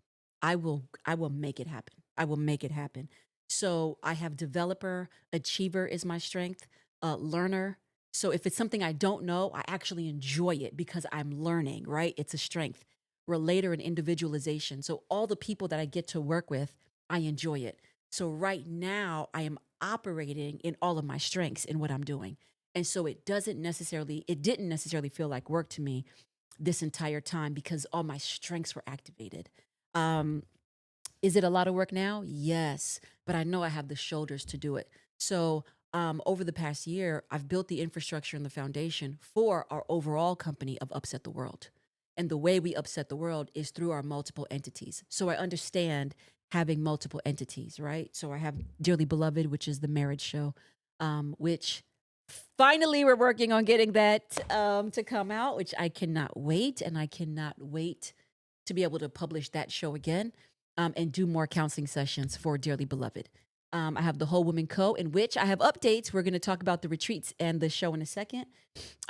I will make it happen. I will make it happen. So I have developer, achiever is my strength, learner. So if it's something I don't know, I actually enjoy it because I'm learning, right? It's a strength. Relator and individualization. So all the people that I get to work with, I enjoy it. So right now I am operating in all of my strengths in what I'm doing. And so it didn't necessarily feel like work to me this entire time because all my strengths were activated. Um, is it a lot of work now? Yes, but I know I have the shoulders to do it. So, over the past year, I've built the infrastructure and the foundation for our overall company of Upset the World. And the way we upset the world is through our multiple entities. So I understand having multiple entities, right? So I have Dearly Beloved, which is the marriage show, which finally we're working on getting that to come out, which I cannot wait. And I cannot wait to be able to publish that show again and do more counseling sessions for Dearly Beloved. I have the Whole Woman Co., in which I have updates. We're going to talk about the retreats and the show in a second.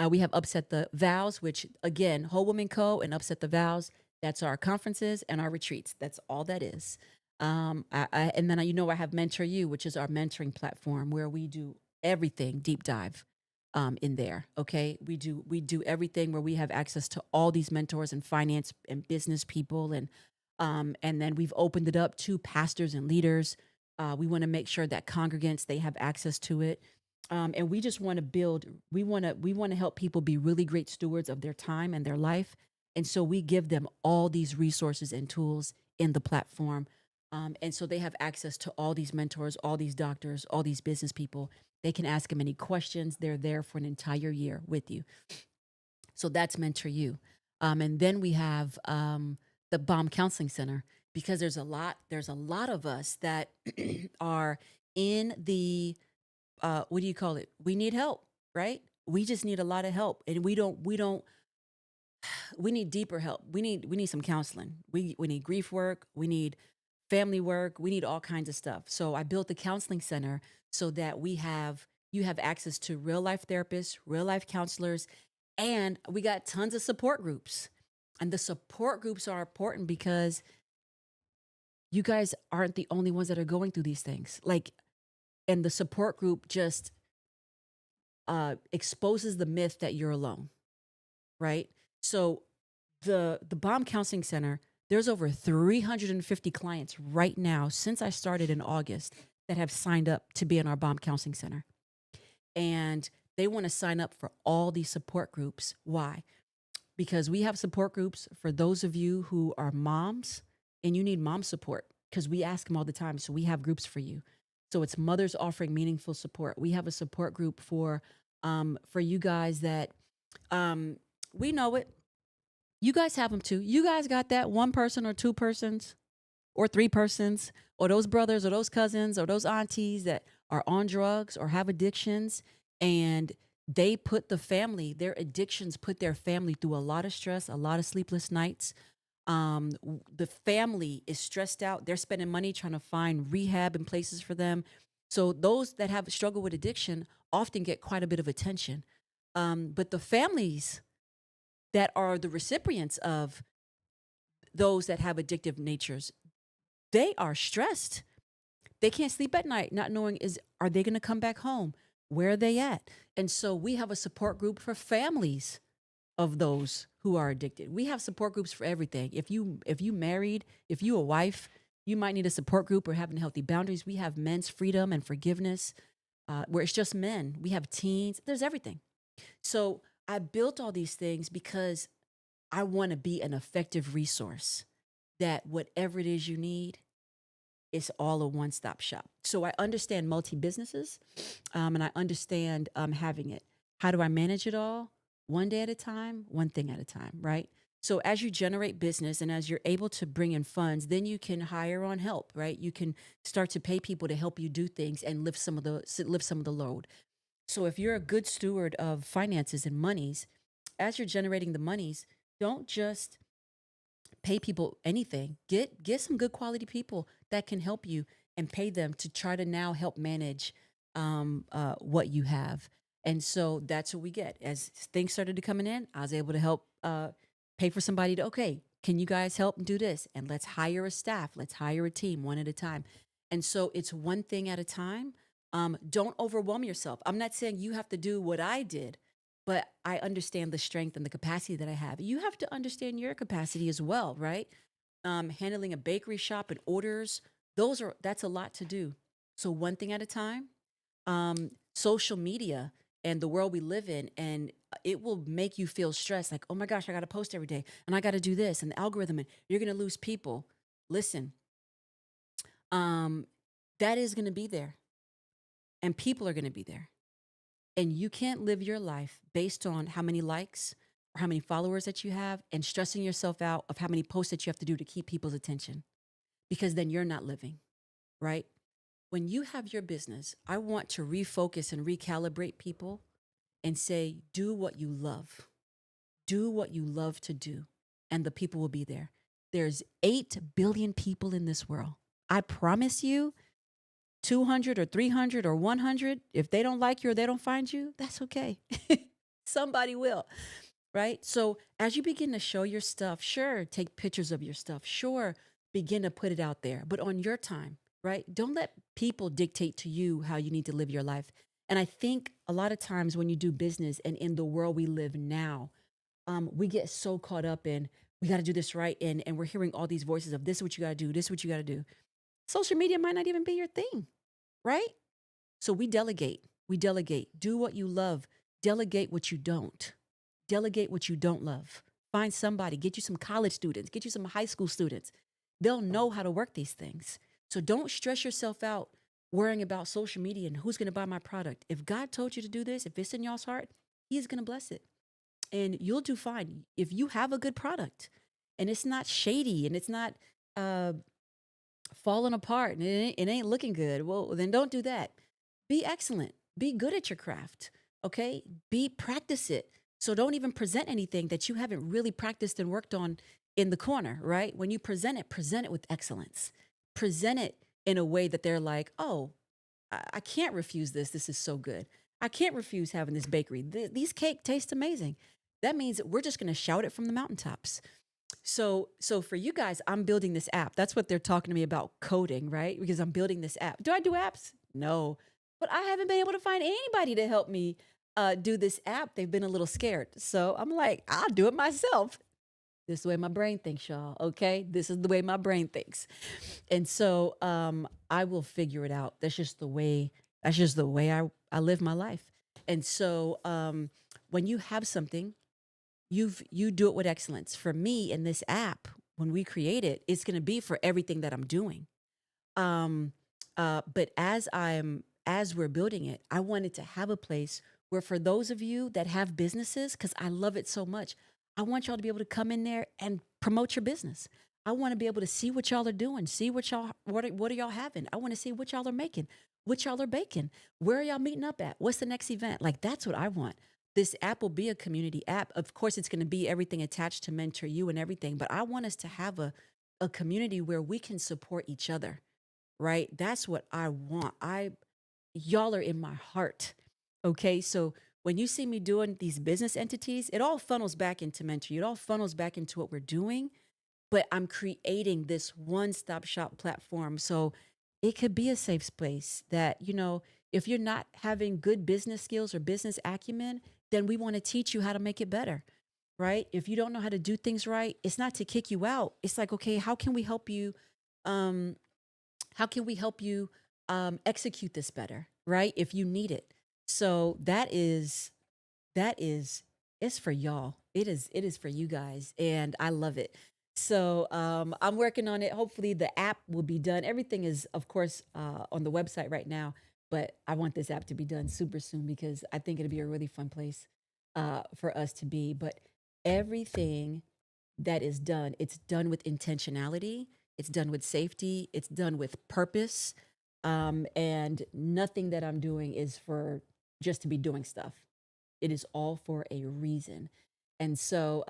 We have Upset the Vows, which again, Whole Woman Co. and Upset the Vows. That's our conferences and our retreats. That's all that is. And then I have Mentor You, which is our mentoring platform where we do everything deep dive in there. Okay, we do everything where we have access to all these mentors and finance and business people, and then we've opened it up to pastors and leaders. We want to make sure that congregants they have access to it, and we just want to build. We want to help people be really great stewards of their time and their life, and so we give them all these resources and tools in the platform. And so they have access to all these mentors, all these doctors, all these business people. They can ask them any questions. They're there for an entire year with you. So that's Mentor You. And then we have the Bomb Counseling Center because there's a lot of us that are in the what do you call it? We need help, right? We just need a lot of help, and we need deeper help. We need some counseling. We need grief work. We need family work. We need all kinds of stuff. So I built the counseling center so that you have access to real life therapists, real life counselors, and we got tons of support groups. And the support groups are important because you guys aren't the only ones that are going through these things. Like, and the support group just exposes the myth that you're alone, right? So the Bomb Counseling Center, there's over 350 clients right now since I started in August that have signed up to be in our Bomb Counseling Center. And they want to sign up for all these support groups. Why? Because we have support groups for those of you who are moms and you need mom support because we ask them all the time. So we have groups for you. So it's mothers offering meaningful support. We have a support group for you guys that we know it. You guys have them too. You guys got that one person or two persons or three persons or those brothers or those cousins or those aunties that are on drugs or have addictions, and they put their addictions put their family through a lot of stress, a lot of sleepless nights. The family is stressed out. They're spending money trying to find rehab and places for them. So those that have struggle with addiction often get quite a bit of attention. But the families that are the recipients of those that have addictive natures, they are stressed. They can't sleep at night, not knowing are they going to come back home? Where are they at? And so we have a support group for families of those who are addicted. We have support groups for everything. If you married, if you a wife, you might need a support group or having healthy boundaries. We have men's freedom and forgiveness, where it's just men. We have teens. There's everything. So I built all these things because I want to be an effective resource that whatever it is you need, it's all a one-stop shop. So I understand multi-businesses, and I understand having it. How do I manage it all? One day at a time, one thing at a time, right? So as you generate business and as you're able to bring in funds, then you can hire on help, right? You can start to pay people to help you do things and lift some of the load. So if you're a good steward of finances and monies, as you're generating the monies, don't just pay people anything. Get some good quality people that can help you and pay them to try to now help manage what you have. And so that's what we get. As things started to coming in, I was able to help pay for somebody to, okay, can you guys help do this? And let's hire a staff. Let's hire a team one at a time. And so it's one thing at a time. Don't overwhelm yourself. I'm not saying you have to do what I did, but I understand the strength and the capacity that I have. You have to understand your capacity as well, right? Handling a bakery shop and orders, that's a lot to do. So one thing at a time. Social media and the world we live in, and it will make you feel stressed, like, oh my gosh, I got to post every day and I got to do this and the algorithm, and you're going to lose people. Listen, that is going to be there and people are going to be there. And you can't live your life based on how many likes or how many followers that you have and stressing yourself out of how many posts that you have to do to keep people's attention, because then you're not living, right? When you have your business, I want to refocus and recalibrate people and say, do what you love. Do what you love to do, and the people will be there. There's 8 billion people in this world. I promise you, 200 or 300 or 100, if they don't like you or they don't find you, that's okay. Somebody will, right? So as you begin to show your stuff, sure, take pictures of your stuff. Sure, begin to put it out there, but on your time, right? Don't let people dictate to you how you need to live your life. And I think a lot of times when you do business and in the world we live now, we get so caught up in, we got to do this right. And we're hearing all these voices of this is what you got to do. This is what you got to do. Social media might not even be your thing, right? So we delegate. Do what you love. Delegate what you don't. Delegate what you don't love. Find somebody, get you some college students, get you some high school students. They'll know how to work these things. So don't stress yourself out worrying about social media and who's going to buy my product. If God told you to do this, if it's in y'all's heart, He's going to bless it. And you'll do fine. If you have a good product and it's not shady and it's not falling apart and it ain't looking good, well, then don't do that. Be excellent. Be good at your craft. Okay? Practice it. So don't even present anything that you haven't really practiced and worked on in the corner, right? When you present it with excellence. Present it in a way that they're like, oh, I can't refuse this. This is so good. I can't refuse having this bakery. These cake taste amazing. That means that we're just going to shout it from the mountaintops. So for you guys, I'm building this app. That's what they're talking to me about, coding, right? Because I'm building this app. Do I do apps? No. But I haven't been able to find anybody to help me do this app. They've been a little scared. So I'm like, I'll do it myself. This is the way my brain thinks, y'all. Okay? This is the way my brain thinks. And so I will figure it out. That's just the way I live my life. And so when you have something, you do it with excellence. For me in this app, when we create it, it's going to be for everything that I'm doing. But as we're building it, I wanted to have a place where for those of you that have businesses, because I love it so much, I want y'all to be able to come in there and promote your business. I want to be able to see what y'all are doing, see what are y'all having. I want to see what y'all are making, what y'all are baking. Where are y'all meeting up at? What's the next event? Like, that's what I want. This app will be a community app. Of course, it's going to be everything attached to Mentor You and everything, but I want us to have a community where we can support each other, right? That's what I want. Y'all are in my heart, okay? So when you see me doing these business entities, it all funnels back into Mentor You. It all funnels back into what we're doing. but I'm creating this one-stop shop platform. So it could be a safe space that, if you're not having good business skills or business acumen, then we want to teach you how to make it better, right? If you don't know how to do things right, it's not to kick you out. It's like, okay, how can we help you? Um, how can we help you execute this better, right? If you need it. So that is it's for y'all. It is for you guys, and I love it. So I'm working on it. Hopefully the app will be done. Everything is, of course, on the website right now, but I want this app to be done super soon because I think it'll be a really fun place for us to be. But everything that is done, it's done with intentionality, it's done with safety, it's done with purpose, and nothing that I'm doing is for just to be doing stuff. It is all for a reason. And so,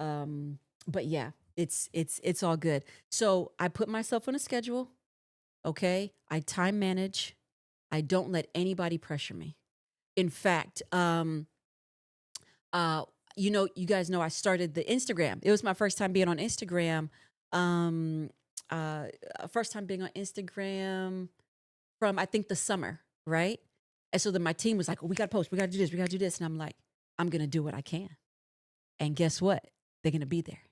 but yeah, it's all good. So I put myself on a schedule. Okay, I time manage. I don't let anybody pressure me. In fact, uh, you guys know I started the Instagram. It was my first time being on Instagram. Um, First time being on Instagram from I think the summer, right? And so then my team was like, oh, "We got to post. We got to do this. We got to do this." And I'm like, "I'm gonna do what I can." And guess what? They're gonna be there,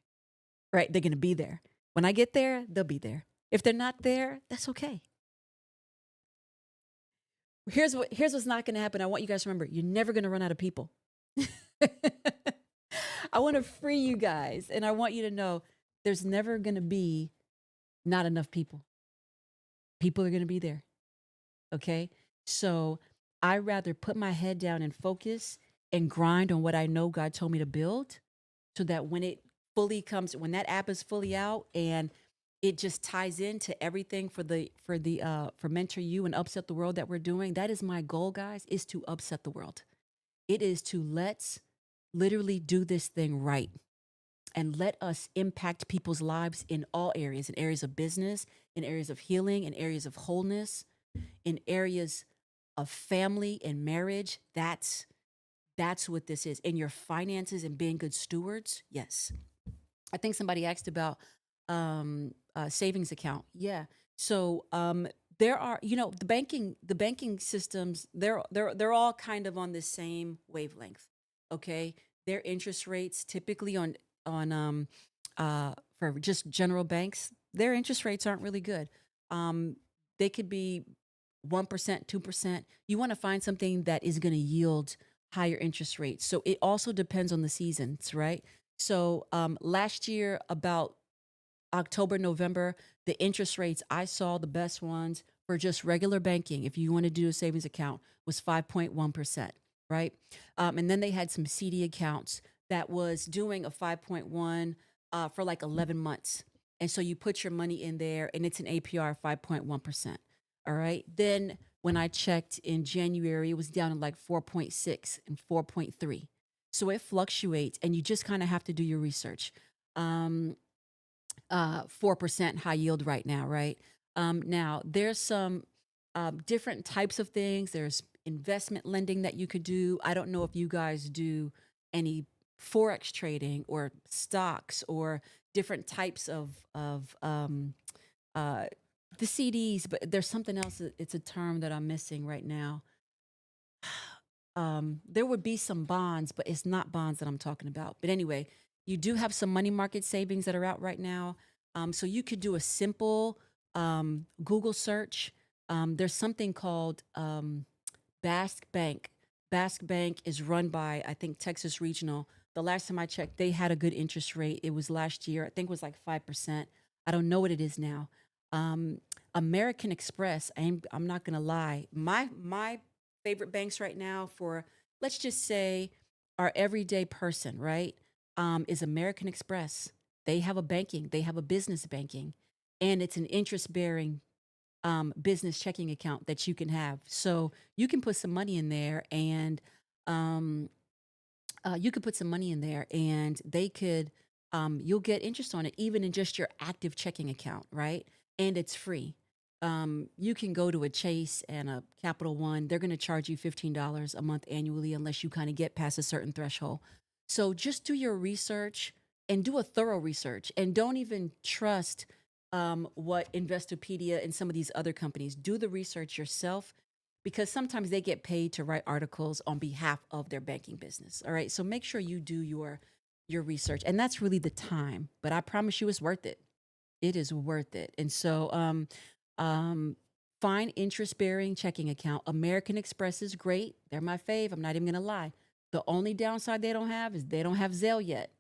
right? They're gonna be there. When I get there, they'll be there. If they're not there, that's okay. Here's what's not gonna happen. I want you guys to remember: you're never gonna run out of people. I want to free you guys, and I want you to know there's never gonna be not enough people. People are gonna be there. Okay. So I rather put my head down and focus and grind on what I know God told me to build so that when it fully comes, when that app is fully out and it just ties into everything for mentor you and upset the world that we're doing. That is my goal, guys, is to upset the world. It is to let's literally do this thing right and let us impact people's lives in areas of business, in areas of healing, in areas of wholeness, in areas of family and marriage. That's what this is. In your finances and being good stewards. Yes. I think somebody asked about savings account. Yeah. So there are, the banking systems. They're all kind of on the same wavelength. Okay. Their interest rates typically on for just general banks, their interest rates aren't really good. Um, they could be 1%, 2%. You want to find something that is going to yield higher interest rates. So it also depends on the seasons, right? So last year, about October, November, the interest rates I saw the best ones for just regular banking, if you want to do a savings account, was 5.1%, right? And then they had some CD accounts that was doing a 5.1 for like 11 months. And so you put your money in there and it's an APR of 5.1%. All right. Then when I checked in January, it was down to like 4.6 and 4.3. So it fluctuates and you just kind of have to do your research. 4% high yield right now, right? Now, there's some different types of things. There's investment lending that you could do. I don't know if you guys do any forex trading or stocks or different types of uh, the CDs, but there's something else. It's a term that I'm missing right now. There would be some bonds, but it's not bonds that I'm talking about. But anyway, you do have some money market savings that are out right now. So you could do a simple Google search. There's something called Basque Bank. Basque Bank is run by, I think, Texas Regional. The last time I checked, they had a good interest rate. It was last year, I think it was like 5%. I don't know what it is now. Um, American Express, I'm not gonna lie. My favorite banks right now for, let's just say, our everyday person, right? Is American Express. They have a business banking, and it's an interest bearing business checking account that you can have. So you can put some money in there, and um, you could put some money in there, and you'll get interest on it, even in just your active checking account, right? And it's free. You can go to a Chase and a Capital One. They're going to charge you $15 a month annually unless you kind of get past a certain threshold. So just do your research. and do a thorough research, and don't even trust what Investopedia and some of these other companies. Do the research yourself, because sometimes they get paid to write articles on behalf of their banking business. All right, so make sure you do your research, and that's really the time. But I promise you, it's worth it. It is worth it. And so, find interest bearing checking account. American Express is great. They're my fave. I'm not even gonna lie. The only downside they don't have is they don't have Zelle yet.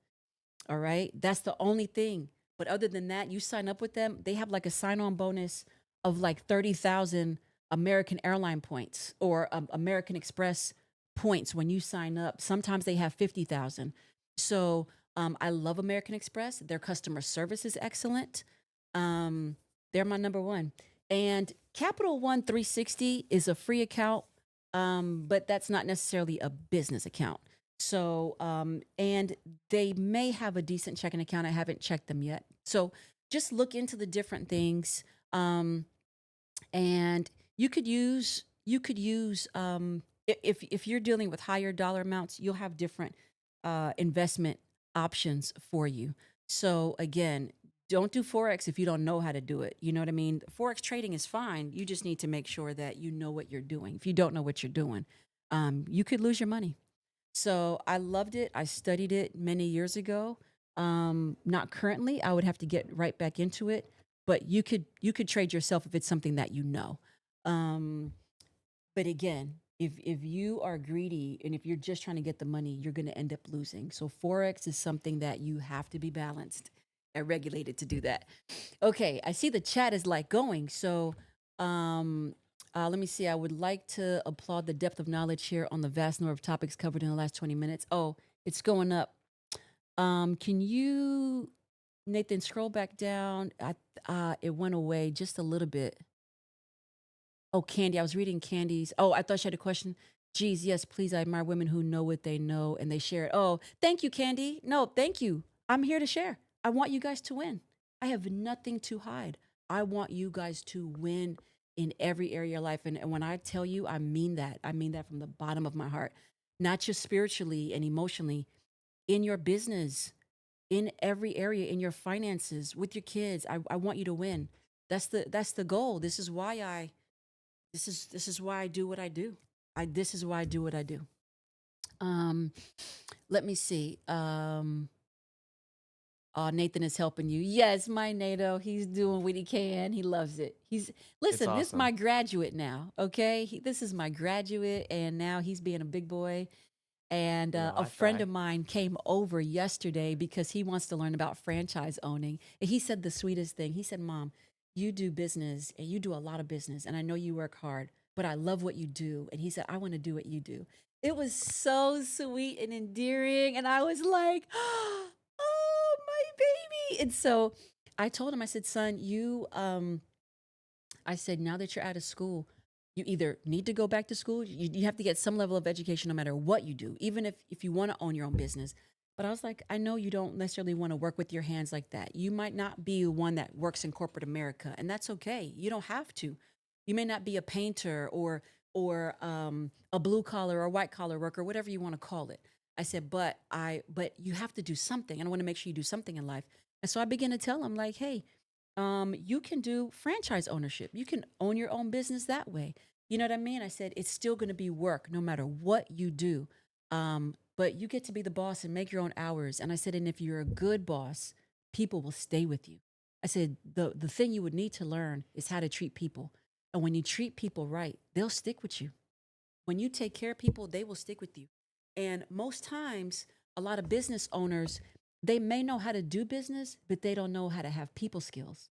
All right. That's the only thing. But other than that, you sign up with them, they have like a sign on bonus of like 30,000 American airline points, or American Express points when you sign up. Sometimes they have 50,000. So I love American Express. Their customer service is excellent. They're my number one. And Capital One 360 is a free account, but that's not necessarily a business account. So, and they may have a decent checking account. I haven't checked them yet. So just look into the different things. And if you're dealing with higher dollar amounts, you'll have different investment options for you. So again, don't do forex if you don't know how to do it. You know what I mean? Forex trading is fine. You just need to make sure that you know what you're doing. If you don't know what you're doing, you could lose your money. So I loved it. I studied it many years ago. Not currently. I would have to get right back into it. But you could trade yourself if it's something that you know. Um, but again, if you are greedy and if you're just trying to get the money, you're going to end up losing. So forex is something that you have to be balanced and regulated to do that. Okay, I see the chat is like going. So let me see. I would like to applaud the depth of knowledge here on the vast number of topics covered in the last 20 minutes. Oh, it's going up. Can you, Nathan, scroll back down? It went away just a little bit. Oh, Candy. I was reading Candy's. Oh, I thought she had a question. Geez, yes, please. I admire women who know what they know and they share it. Oh, thank you, Candy. No, thank you. I'm here to share. I want you guys to win. I have nothing to hide. I want you guys to win in every area of your life. And when I tell you, I mean that. I mean that from the bottom of my heart, not just spiritually and emotionally, in your business, in every area, in your finances, with your kids. I want you to win. That's the goal. This is why I do what I do. This is why I do what I do. Um, Let me see. Nathan is helping you. Yes, my NATO. He's doing what he can. He loves it. Listen. This is my awesome. graduate now. Okay, this is my graduate, and now he's being a big boy. And You know, a I friend try. of mine came over yesterday because he wants to learn about franchise owning. And he said the sweetest thing. He said, Mom, you do business and you do a lot of business. And I know you work hard, but I love what you do. And he said, I want to do what you do. It was so sweet and endearing. And I was like, oh, my baby. And so I told him, I said, son, I said, now that you're out of school, you either need to go back to school, you have to get some level of education no matter what you do, even if you want to own your own business. But I was like, I know you don't necessarily want to work with your hands like that. You might not be one that works in corporate America, and that's okay. You don't have to. You may not be a painter or a blue collar or white collar worker, whatever you want to call it. I said, but you have to do something, and I want to make sure you do something in life. And so I began to tell him, like, hey, you can do franchise ownership. You can own your own business that way. You know what I mean? I said it's still going to be work no matter what you do. But you get to be the boss and make your own hours. And I said, and if you're a good boss, people will stay with you. I said the thing you would need to learn is how to treat people. And when you treat people right, they'll stick with you. When you take care of people, they will stick with you. And most times, a lot of business owners, they may know how to do business, but they don't know how to have people skills.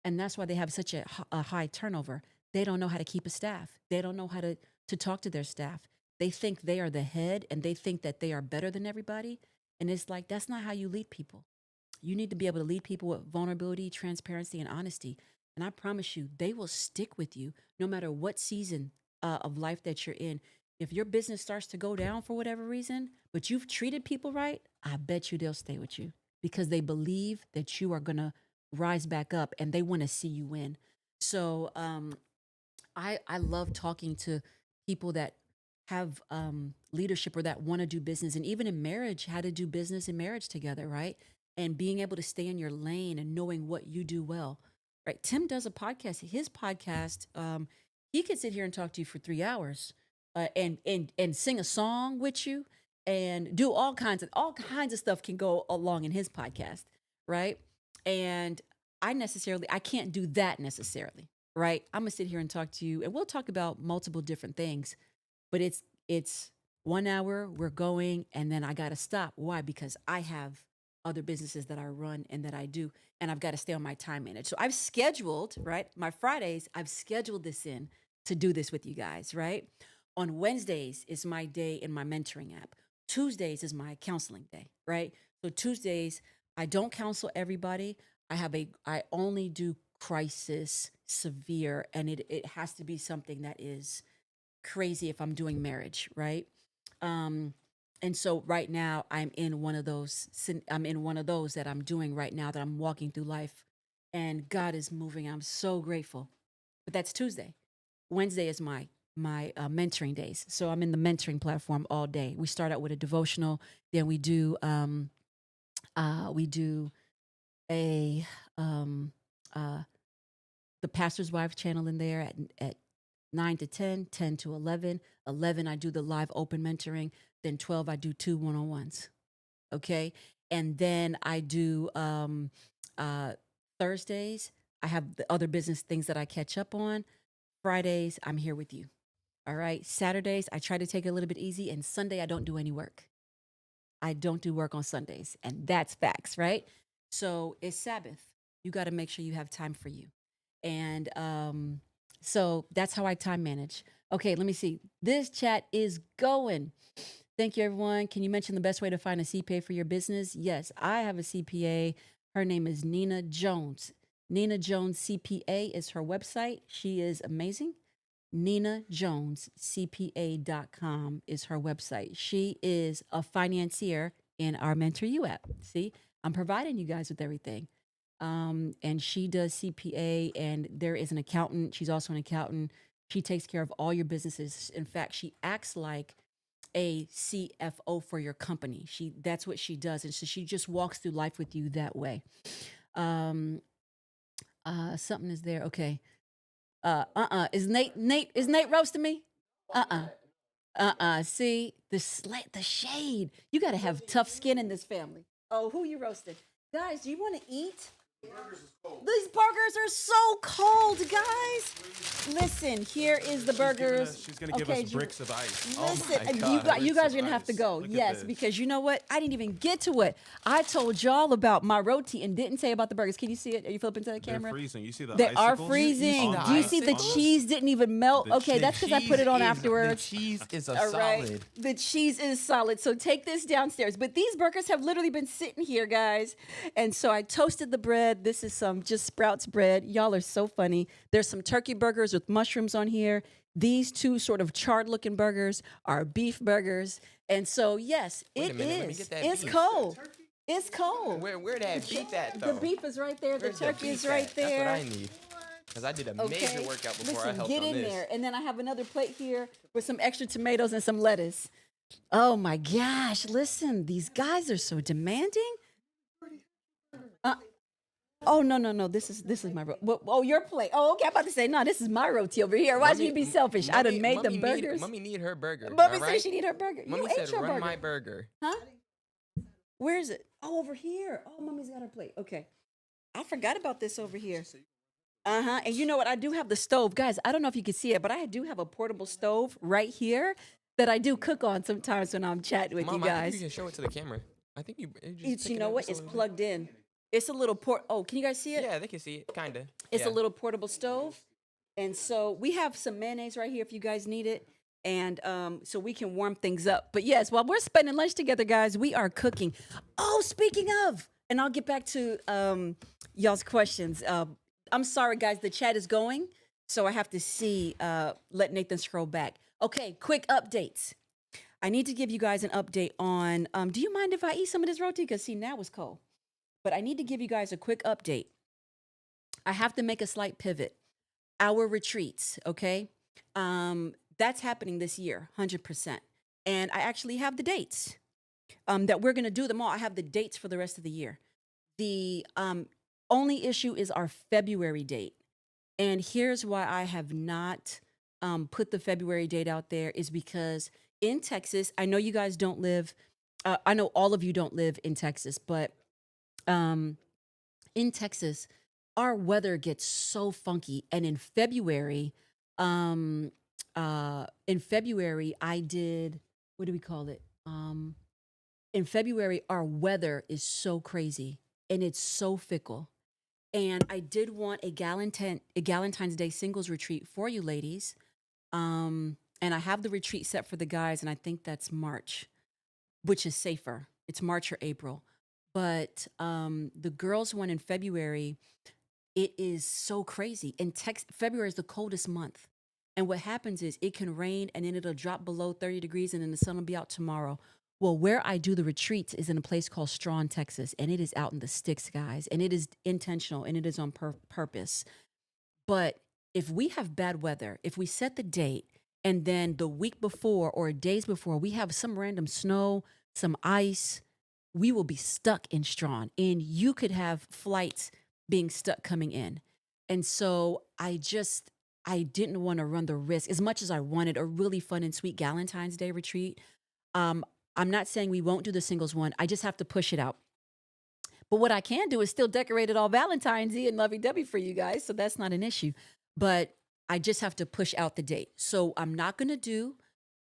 And that's why they have such a high turnover. They don't know how to keep a staff. They don't know how to talk to their staff. They think they are the head and they think that they are better than everybody. And it's like, that's not how you lead people. You need to be able to lead people with vulnerability, transparency, and honesty. And I promise you, they will stick with you no matter what season of life that you're in. If your business starts to go down for whatever reason, but you've treated people right, I bet you they'll stay with you because they believe that you are going to rise back up and they want to see you win. So I love talking to people that have leadership or that want to do business, and even in marriage, how to do business and marriage together, right? and being able to stay in your lane and knowing what you do well. Right? Tim does a podcast. His podcast, he could sit here and talk to you for 3 hours, and sing a song with you and do all kinds of stuff can go along in his podcast, right? And I can't do that necessarily, right? I'm gonna sit here and talk to you, and we'll talk about multiple different things, but it's 1 hour, we're going, and then I gotta stop. Why? Because I have other businesses that I run and that I do, and I've got to stay on my time manage. So I've scheduled, right? My Fridays, I've scheduled this in to do this with you guys, right? On Wednesdays is my day in my mentoring app. Tuesdays is my counseling day, right? So Tuesdays, I don't counsel everybody. I only do crisis, severe, and it has to be something that is crazy if I'm doing marriage, right? Um, and so right now I'm in one of those. I'm in one of those that I'm doing right now that I'm walking through life, and God is moving. I'm so grateful. But that's Tuesday. Wednesday is my mentoring days. So I'm in the mentoring platform all day. We start out with a devotional, then we do a uh, the pastor's wife channel in there at 9 to 10, 10 to 11. 11, I do the live open mentoring. Then 12, I do 2 1-on-1s. Okay. And then I do uh, Thursdays, I have the other business things that I catch up on. Fridays, I'm here with you. All right. Saturdays, I try to take it a little bit easy. And Sunday, I don't do any work. I don't do work on Sundays. And that's facts, right? So it's Sabbath. You got to make sure you have time for you. And so that's how I time manage. Okay, let me see. This chat is going. Thank you, everyone. Can you mention the best way to find a CPA for your business? Yes, I have a CPA. Her name is Nina Jones. Nina Jones CPA is her website. She is amazing. NinaJonesCPA.com is her website. She is a financier in our Mentor You app. See, I'm providing you guys with everything. And she does CPA, and there is an accountant. She's also an accountant. She takes care of all your businesses. In fact, she acts like a CFO for your company. That's what she does. And so she just walks through life with you that way. Something is there. Okay. Is Nate roasting me? See, the shade. You got to have tough skin in this family. Oh, who you roasting? Guys, do you want to eat? These burgers are so cold, guys. Listen, here is the burgers. She's gonna give us bricks of ice. Listen, my and God. you guys are gonna have to Ice. go. Look at Yes, this. because you know what? I didn't even get to it. I told y'all about my roti and didn't say about the burgers. Can you see it? Are you flipping to the They're camera? freezing. You see the They are icicles? freezing. On Do you the see the icicles? cheese didn't even melt? The Okay, that's because I put it on afterwards. The cheese is a All right. solid. The cheese is solid. So take this downstairs. But these burgers have literally been sitting here, guys. And so I toasted the bread. This is some just Sprouts bread. Y'all are so funny. There's some turkey burgers with mushrooms on here. These two sort of charred looking burgers are beef burgers. And so, yes, Wait a it minute, let me is. get that It's beef. cold. It's cold. Where that beef at though? The beef is right there. Where's the turkey beef is right at? there. That's what I need. Because I did a major workout before I Listen, helped get on in this. there. And then I have another plate here with some extra tomatoes and some lettuce. Oh my gosh. Listen, these guys are so demanding. Oh no! This is my your plate. Oh, okay. I'm about to say no. This is my roti over here. Why should you be selfish? I done made the burgers. Mommy need her burger. Mommy all said right? she need her burger. Mommy You ate said your run burger, my burger. huh? Where is it? Oh, over here. Oh, mommy's got her plate. Okay, I forgot about this over here. And you know what? I do have the stove, guys. I don't know if you can see it, but I do have a portable stove right here that I do cook on sometimes when I'm chatting with Mom, you I think guys. you can show it to the camera. I think you just It's, pick you it know up what? just a It's little bit. plugged in. It's a little Oh, can you guys see it? Yeah, they can see it, kinda. It's yeah. a little portable stove. And so we have some mayonnaise right here if you guys need it. And so we can warm things up. But yes, while we're spending lunch together, guys, we are cooking. Oh, speaking of, and I'll get back to y'all's questions. I'm sorry, guys, the chat is going. So I have to let Nathan scroll back. Okay, quick updates. I need to give you guys an update on, do you mind if I eat some of this roti? Because see, now it's cold. But I need to give you guys a quick update. I have to make a slight pivot. Our retreats, okay? That's happening this year, 100%. And I actually have the dates that we're going to do them all. I have the dates for the rest of the year. The only issue is our February date. And here's why I have not put the February date out there is because in Texas, I know you guys don't live, I know all of you don't live in Texas, but um, in Texas, our weather gets so funky. And in February, I did, what do we call it? In February, our weather is so crazy and it's so fickle. And I did want a Galentine's Day singles retreat for you ladies. And I have the retreat set for the guys, and I think that's March, which is safer. It's March or April. But the girls one in February, it is so crazy. And February is the coldest month. And what happens is it can rain and then it'll drop below 30 degrees and then the sun will be out tomorrow. Well, where I do the retreats is in a place called Strawn, Texas, and it is out in the sticks, guys, and it is intentional and it is on purpose. But if we have bad weather, if we set the date and then the week before or days before we have some random snow, some ice, we will be stuck in Strawn, and you could have flights being stuck coming in. And so I didn't want to run the risk as much as I wanted a really fun and sweet Galentine's Day retreat. I'm not saying we won't do the singles one. I just have to push it out. But what I can do is still decorate it all Valentine's-y and lovey-dovey for you guys. So that's not an issue. But I just have to push out the date. So I'm not going to do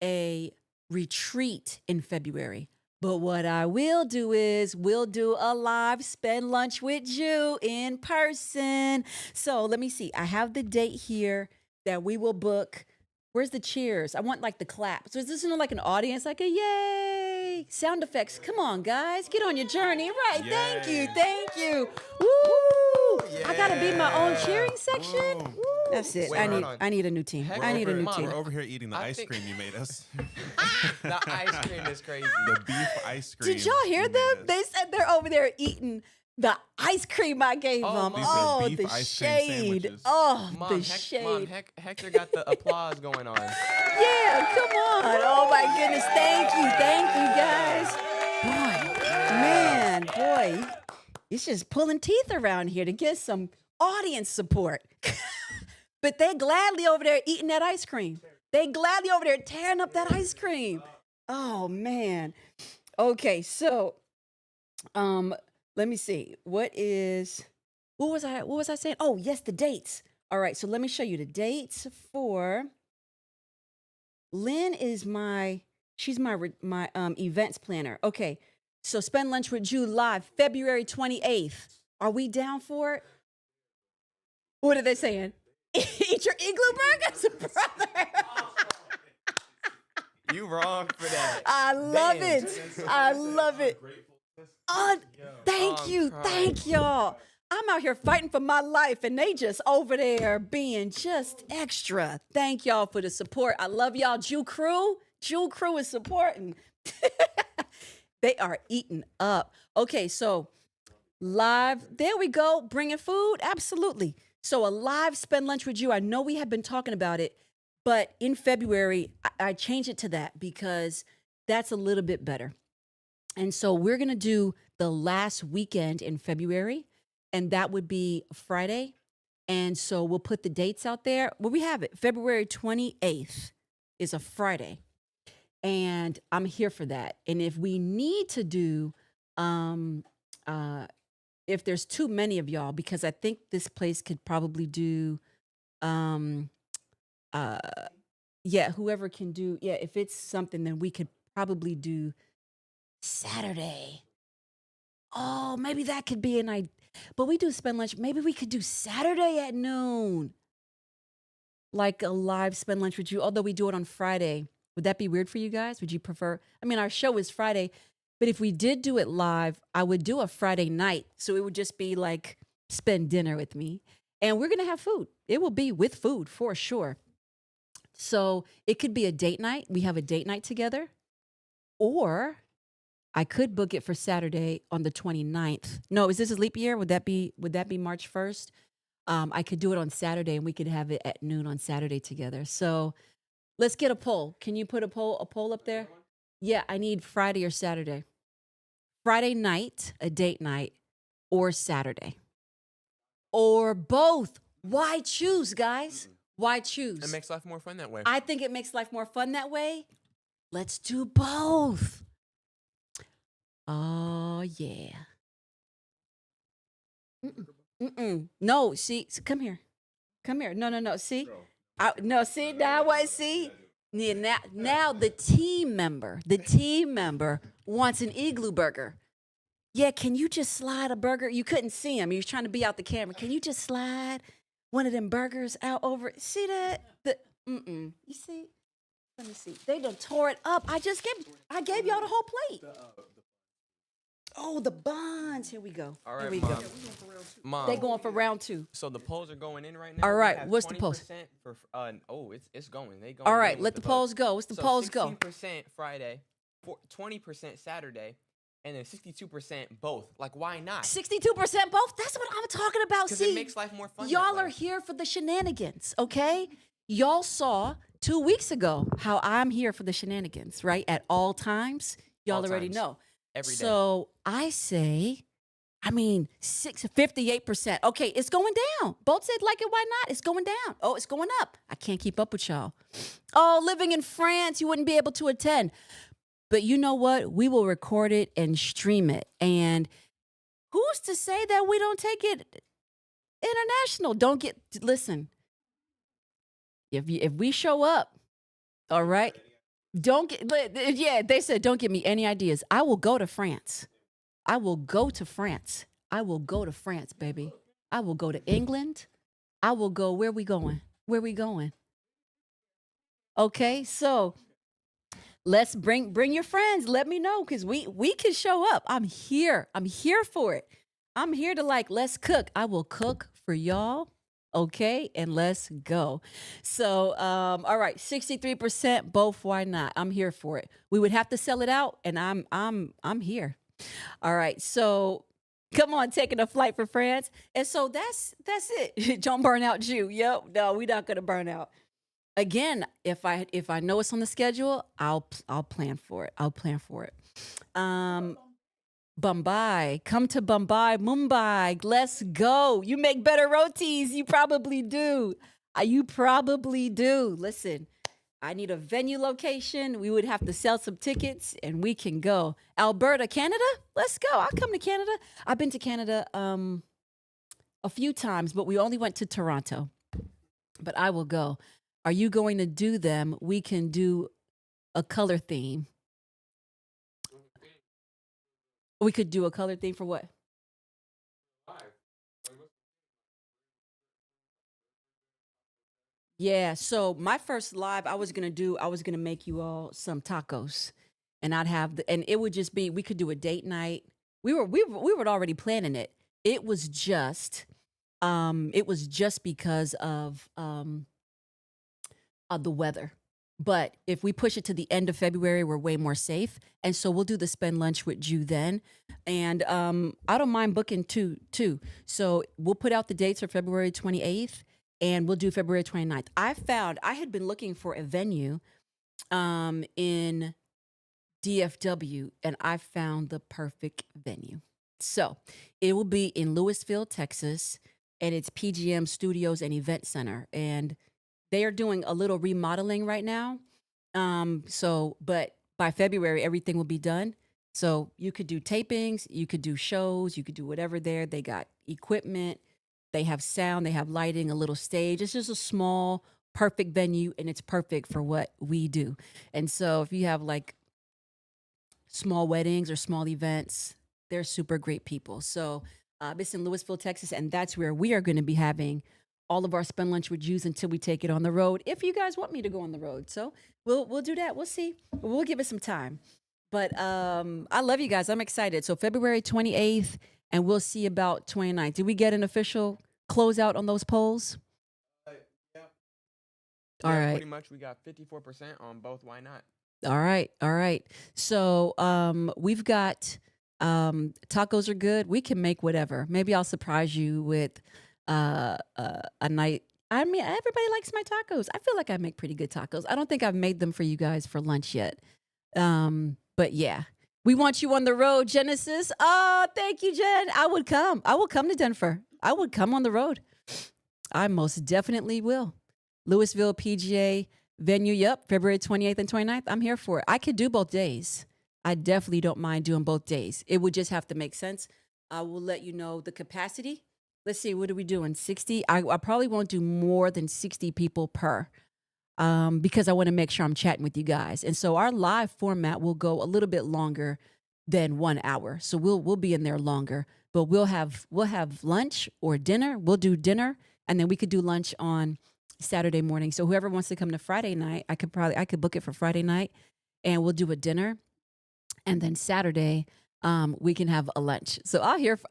a retreat in February. But what I will do is we'll do a live spend lunch with you in person. So let me see. I have the date here that we will book. Where's the cheers? I want like the clap. So is this like an audience, like a yay? Sound effects. Come on, guys. Get on your journey. Right. Yay. Thank you. Thank you. Woo! I gotta be my own cheering section. Boom. That's it. Wait, hold on. I need a new team. Heck, I need a new Mom, team. We're over here eating the I ice think- cream you made us. The ice cream is crazy. The beef ice cream. Did y'all hear you them? made us. They said they're over there eating the ice cream I gave Oh, them. Mom. Oh, These are the beef ice cream shade. sandwiches. Oh, Mom, the shade. Hector got the applause going on. Yeah, come on. Oh my goodness. Thank you, guys. Boy, man, boy, it's just pulling teeth around here to get some audience support. But they gladly over there eating that ice cream. They gladly over there tearing up that ice cream. Oh man. Okay, so let me see. What was I saying? Oh, yes, the dates. All right, so let me show you the dates for Lynn is she's my events planner. Okay. So spend lunch with Jude live February 28th. Are we down for it? What are they saying? Eat your igloo burgers, brother. You wrong for that. I love Damn. it. I love it. Oh, thank I'm you. crying. Thank y'all. I'm out here fighting for my life, and they just over there being just extra. Thank y'all for the support. I love y'all. Jewel Crew is supporting. They are eating up. Okay, so live. There we go. Bringing food. Absolutely. So a live spend lunch with you. I know we have been talking about it, but in February, I changed it to that because that's a little bit better. And so we're going to do the last weekend in February, and that would be Friday. And so we'll put the dates out there. Well, we have it. February 28th is a Friday. And I'm here for that. And if we need to do, if there's too many of y'all, because I think this place could probably do, whoever can do, if it's something, then we could probably do Saturday. Oh, maybe that could be an idea. But we do spend lunch. Maybe we could do Saturday at noon. Like a live spend lunch with you, although we do it on Friday. Would that be weird for you guys? Would you prefer? I mean, our show is Friday, but if we did do it live, I would do a Friday night. So it would just be like spend dinner with me. And we're going to have food. It will be with food for sure. So it could be a date night. We have a date night together. Or I could book it for Saturday on the 29th. No, is this a leap year? Would that be March 1st? I could do it on Saturday and we could have it at noon on Saturday together. So let's get a poll. Can you put a poll up there? Yeah, I need Friday or Saturday. Friday night, a date night, or Saturday? Or both? Why choose, guys? Why choose? It makes life more fun that way. I think it makes life more fun that way. Let's do both. Oh, yeah. No, see, come here. Come here. No. See? No, see, now what? See? Yeah, now the team member wants an igloo burger. Yeah, can you just slide a burger? You couldn't see him. He was trying to be out the camera. Can you just slide one of them burgers out over? See that? You see? Let me see. They done tore it up. I gave y'all the whole plate. Oh, the buns. Here we go. All right, Here we Mom. go. Mom. They going for round 2. So the polls are going in right now. All We right, have what's the polls? 20% For, it's going. They going. All in right, with let the votes. polls go. What's the polls go? 16% Friday, 20% Saturday, and then 62% both. Like, why not? 62% both? That's what I'm talking about. Because See, it makes life more fun. that y'all way. are here for the shenanigans, okay? Y'all saw 2 weeks ago how I'm here for the shenanigans, right? At all times. Y'all All already times. know. Every day. So I say, 58%. Okay, it's going down. Both said like it, why not? It's going down. Oh, it's going up. I can't keep up with y'all. Oh, living in France, you wouldn't be able to attend. But you know what? We will record it and stream it. And who's to say that we don't take it international? Listen. If we show up, all right, they said don't give me any ideas. I will go to France. I will go to France. I will go to France, baby. I will go to England. I will go. Where we going? Where we going? Okay, so let's bring your friends. Let me know because we can show up. I'm here. I'm here for it. I'm here to let's cook. I will cook for y'all. Okay, and let's go. So, all right, 63% both. Why not? I'm here for it. We would have to sell it out, and I'm here. All right, so come on, taking a flight for France, and so that's it. Don't burn out, Jew. Yep, no, we're not gonna burn out. Again, if I know it's on the schedule, I'll plan for it. I'll plan for it. Bombay, come to Bombay, Mumbai. Let's go. You make better rotis. You probably do. You probably do. Listen, I need a venue location. We would have to sell some tickets and we can go. Alberta, Canada? Let's go. I'll come to Canada. I've been to Canada a few times, but we only went to Toronto. But I will go. Are you going to do them? We can do a color theme. We could do a color theme for what? Yeah, so my first live I was gonna make you all some tacos. And and it would just be, we could do a date night. We were already planning it. It was just because of the weather. But if we push it to the end of February, we're way more safe. And so we'll do the spend lunch with you then. And I don't mind booking two too. So we'll put out the dates for February 28th and we'll do February 29th. I had been looking for a venue in DFW and I found the perfect venue. So it will be in Louisville, Texas, and it's PGM Studios and Event Center. And they are doing a little remodeling right now. But by February, everything will be done. So you could do tapings, you could do shows, you could do whatever there. They got equipment, they have sound, they have lighting, a little stage. It's just a small, perfect venue, and it's perfect for what we do. And so if you have small weddings or small events, they're super great people. So it's in Louisville, Texas, and that's where we are going to be having all of our spend lunch with Jews until we take it on the road. If you guys want me to go on the road, so we'll do that. We'll see. We'll give it some time. But I love you guys. I'm excited. So February 28th, and we'll see about 29th. Did we get an official closeout on those polls? Yeah. All right. Pretty much, we got 54% on both. Why not? All right. So we've got tacos are good. We can make whatever. Maybe I'll surprise you with a night. I mean, everybody likes my tacos. I feel like I make pretty good tacos. I don't think I've made them for you guys for lunch yet. But yeah, We want you on the road, Genesis. Oh, thank you, Jen. I would come. I will come to Denver. I would come on the road. I most definitely will. Louisville PGA venue. Yep, February 28th and 29th. I'm here for it. I could do both days. I definitely don't mind doing both days. It would just have to make sense. I will let you know the capacity. Let's see, what are we doing? 60? I probably won't do more than 60 people per. Because I want to make sure I'm chatting with you guys. And so our live format will go a little bit longer than 1 hour. So we'll be in there longer, but we'll have lunch or dinner. We'll do dinner, and then we could do lunch on Saturday morning. So whoever wants to come to Friday night, I could book it for Friday night, and we'll do a dinner, and then Saturday we can have a lunch. So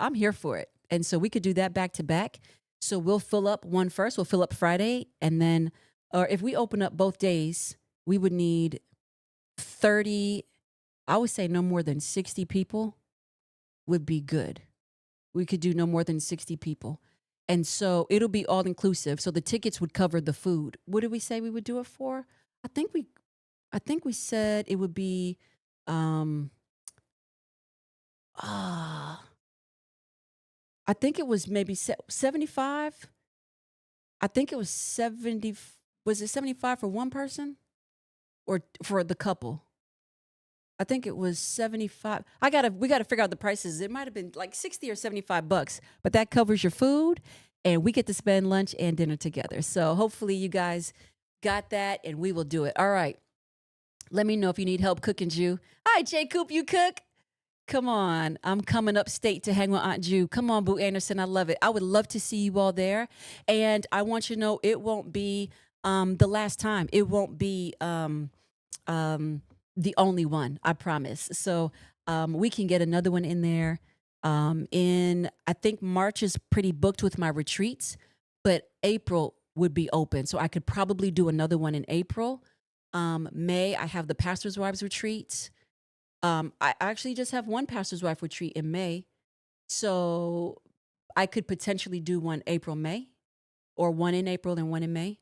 I'm here for it, and so we could do that back to back. So we'll fill up one first. We'll fill up Friday, and then. Or if we open up both days, we would need 30, I would say no more than 60 people would be good. We could do no more than 60 people. And so it'll be all inclusive. So the tickets would cover the food. What did we say we would do it for? I think we said it would be I think it was maybe 75. I think it was 70. Was it 75 for one person or for the couple? I think it was 75. We gotta figure out the prices. It might have been like 60 or $75, but that covers your food, and we get to spend lunch and dinner together. So hopefully you guys got that, and we will do it. All right. Let me know if you need help cooking, Jew. Hi, J. Coop, you cook? Come on. I'm coming upstate to hang with Aunt Jew. Come on, Boo Anderson. I love it. I would love to see you all there. And I want you to know it won't be the last time. It won't be the only one, I promise. So we can get another one in there. I think March is pretty booked with my retreats, but April would be open. So I could probably do another one in April. May, I have the Pastor's Wives retreats. I actually just have one Pastor's Wife retreat in May. So I could potentially do one April, May, or one in April and one in May.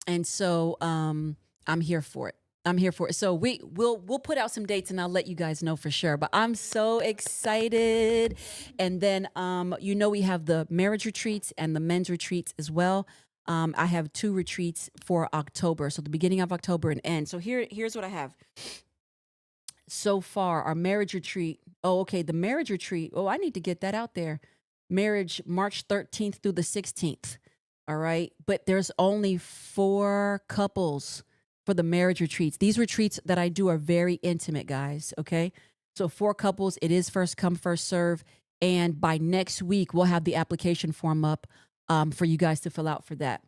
And so I'm here for it. So we'll put out some dates, and I'll let you guys know for sure. But I'm so excited. And then we have the marriage retreats and the men's retreats as well. I have 2 retreats for October, so the beginning of October and end. So here's what I have. So far, our marriage retreat. Oh, okay, the marriage retreat. Oh, I need to get that out there. Marriage, March 13th through the 16th. All right. But there's only 4 couples for the marriage retreats. These retreats that I do are very intimate, guys. Okay. So 4 couples. It is first come, first serve. And by next week, we'll have the application form up for you guys to fill out for that.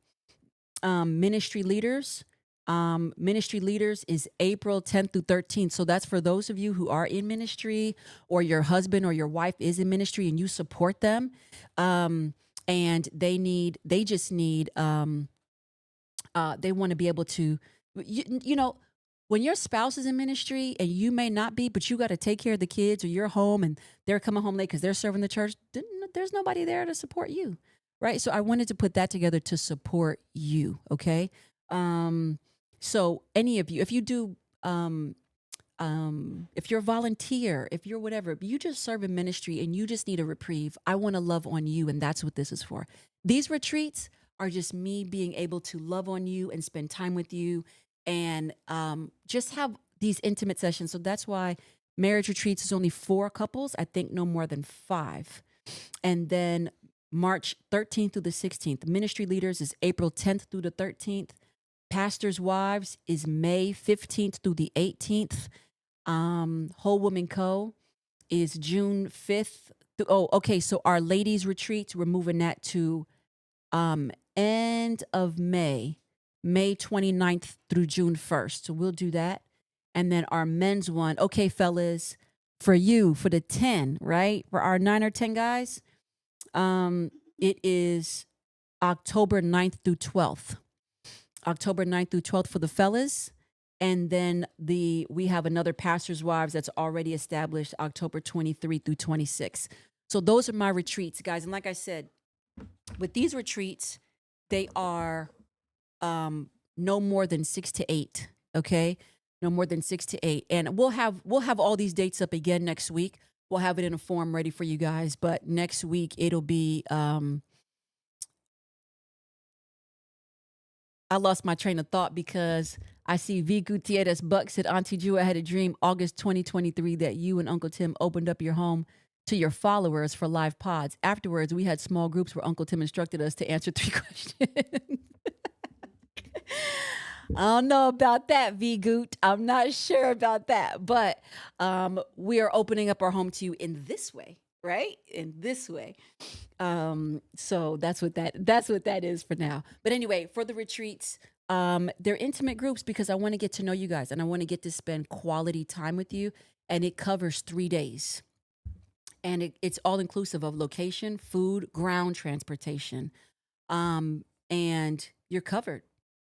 Ministry leaders. Ministry leaders is April 10th through 13th. So that's for those of you who are in ministry, or your husband or your wife is in ministry and you support them. And they want to be able to, when your spouse is in ministry and you may not be, but you got to take care of the kids, or you're home and they're coming home late because they're serving the church, there's nobody there to support you. Right. So I wanted to put that together to support you. Okay. So any of you, if you do, if you're a volunteer, if you're whatever, you just serve in ministry and you just need a reprieve, I want to love on you. And that's what this is for. These retreats are just me being able to love on you and spend time with you, and just have these intimate sessions. So that's why marriage retreats is only 4 couples. I think no more than 5. And then March 13th through the 16th. Ministry leaders is April 10th through the 13th. Pastors' Wives is May 15th through the 18th. Whole Woman Co. is June 5th. So our ladies' retreats, we're moving that to end of May 29th through June 1st. So we'll do that. And then our men's one, okay, fellas, for the 10, right? For our 9 or 10 guys, it is October 9th through 12th. October 9th through 12th for the fellas. And then we have another Pastor's Wives that's already established, October 23 through 26. So those are my retreats, guys. And like I said, with these retreats, they are no more than 6 to 8, okay? no more than 6 to 8. And we'll have all these dates up again next week. We'll have it in a form ready for you guys. But next week it'll be I lost my train of thought because I see V. Gutierrez Buck said, Auntie Ju, I had a dream August 2023 that you and Uncle Tim opened up your home to your followers for live pods. Afterwards, we had small groups where Uncle Tim instructed us to answer 3 questions. I don't know about that, V Goot. I'm not sure about that. But we are opening up our home to you in this way, right? In this way. So that's what that is for now. But anyway, for the retreats, they're intimate groups because I want to get to know you guys and I want to get to spend quality time with you. And it covers 3 days. And it's all inclusive of location, food, ground transportation. And you're covered.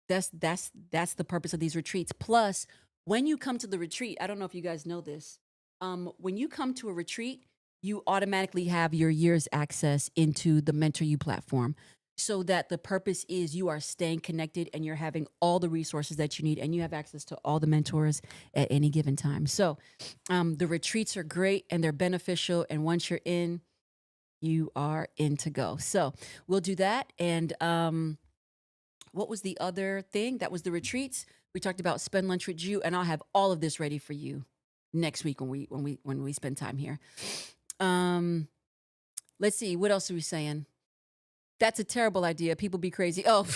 That's the purpose of these retreats. Plus, when you come to the retreat, I don't know if you guys know this. When you come to a retreat, you automatically have your year's access into the Mentor You platform, so that the purpose is you are staying connected and you're having all the resources that you need and you have access to all the mentors at any given time. So the retreats are great and they're beneficial. And once you're in, you are in to go. So we'll do that. And what was the other thing? That was the retreats. We talked about spend lunch with you, and I'll have all of this ready for you next week when we spend time here. Let's see, what else are we saying? That's a terrible idea. People be crazy. Oh,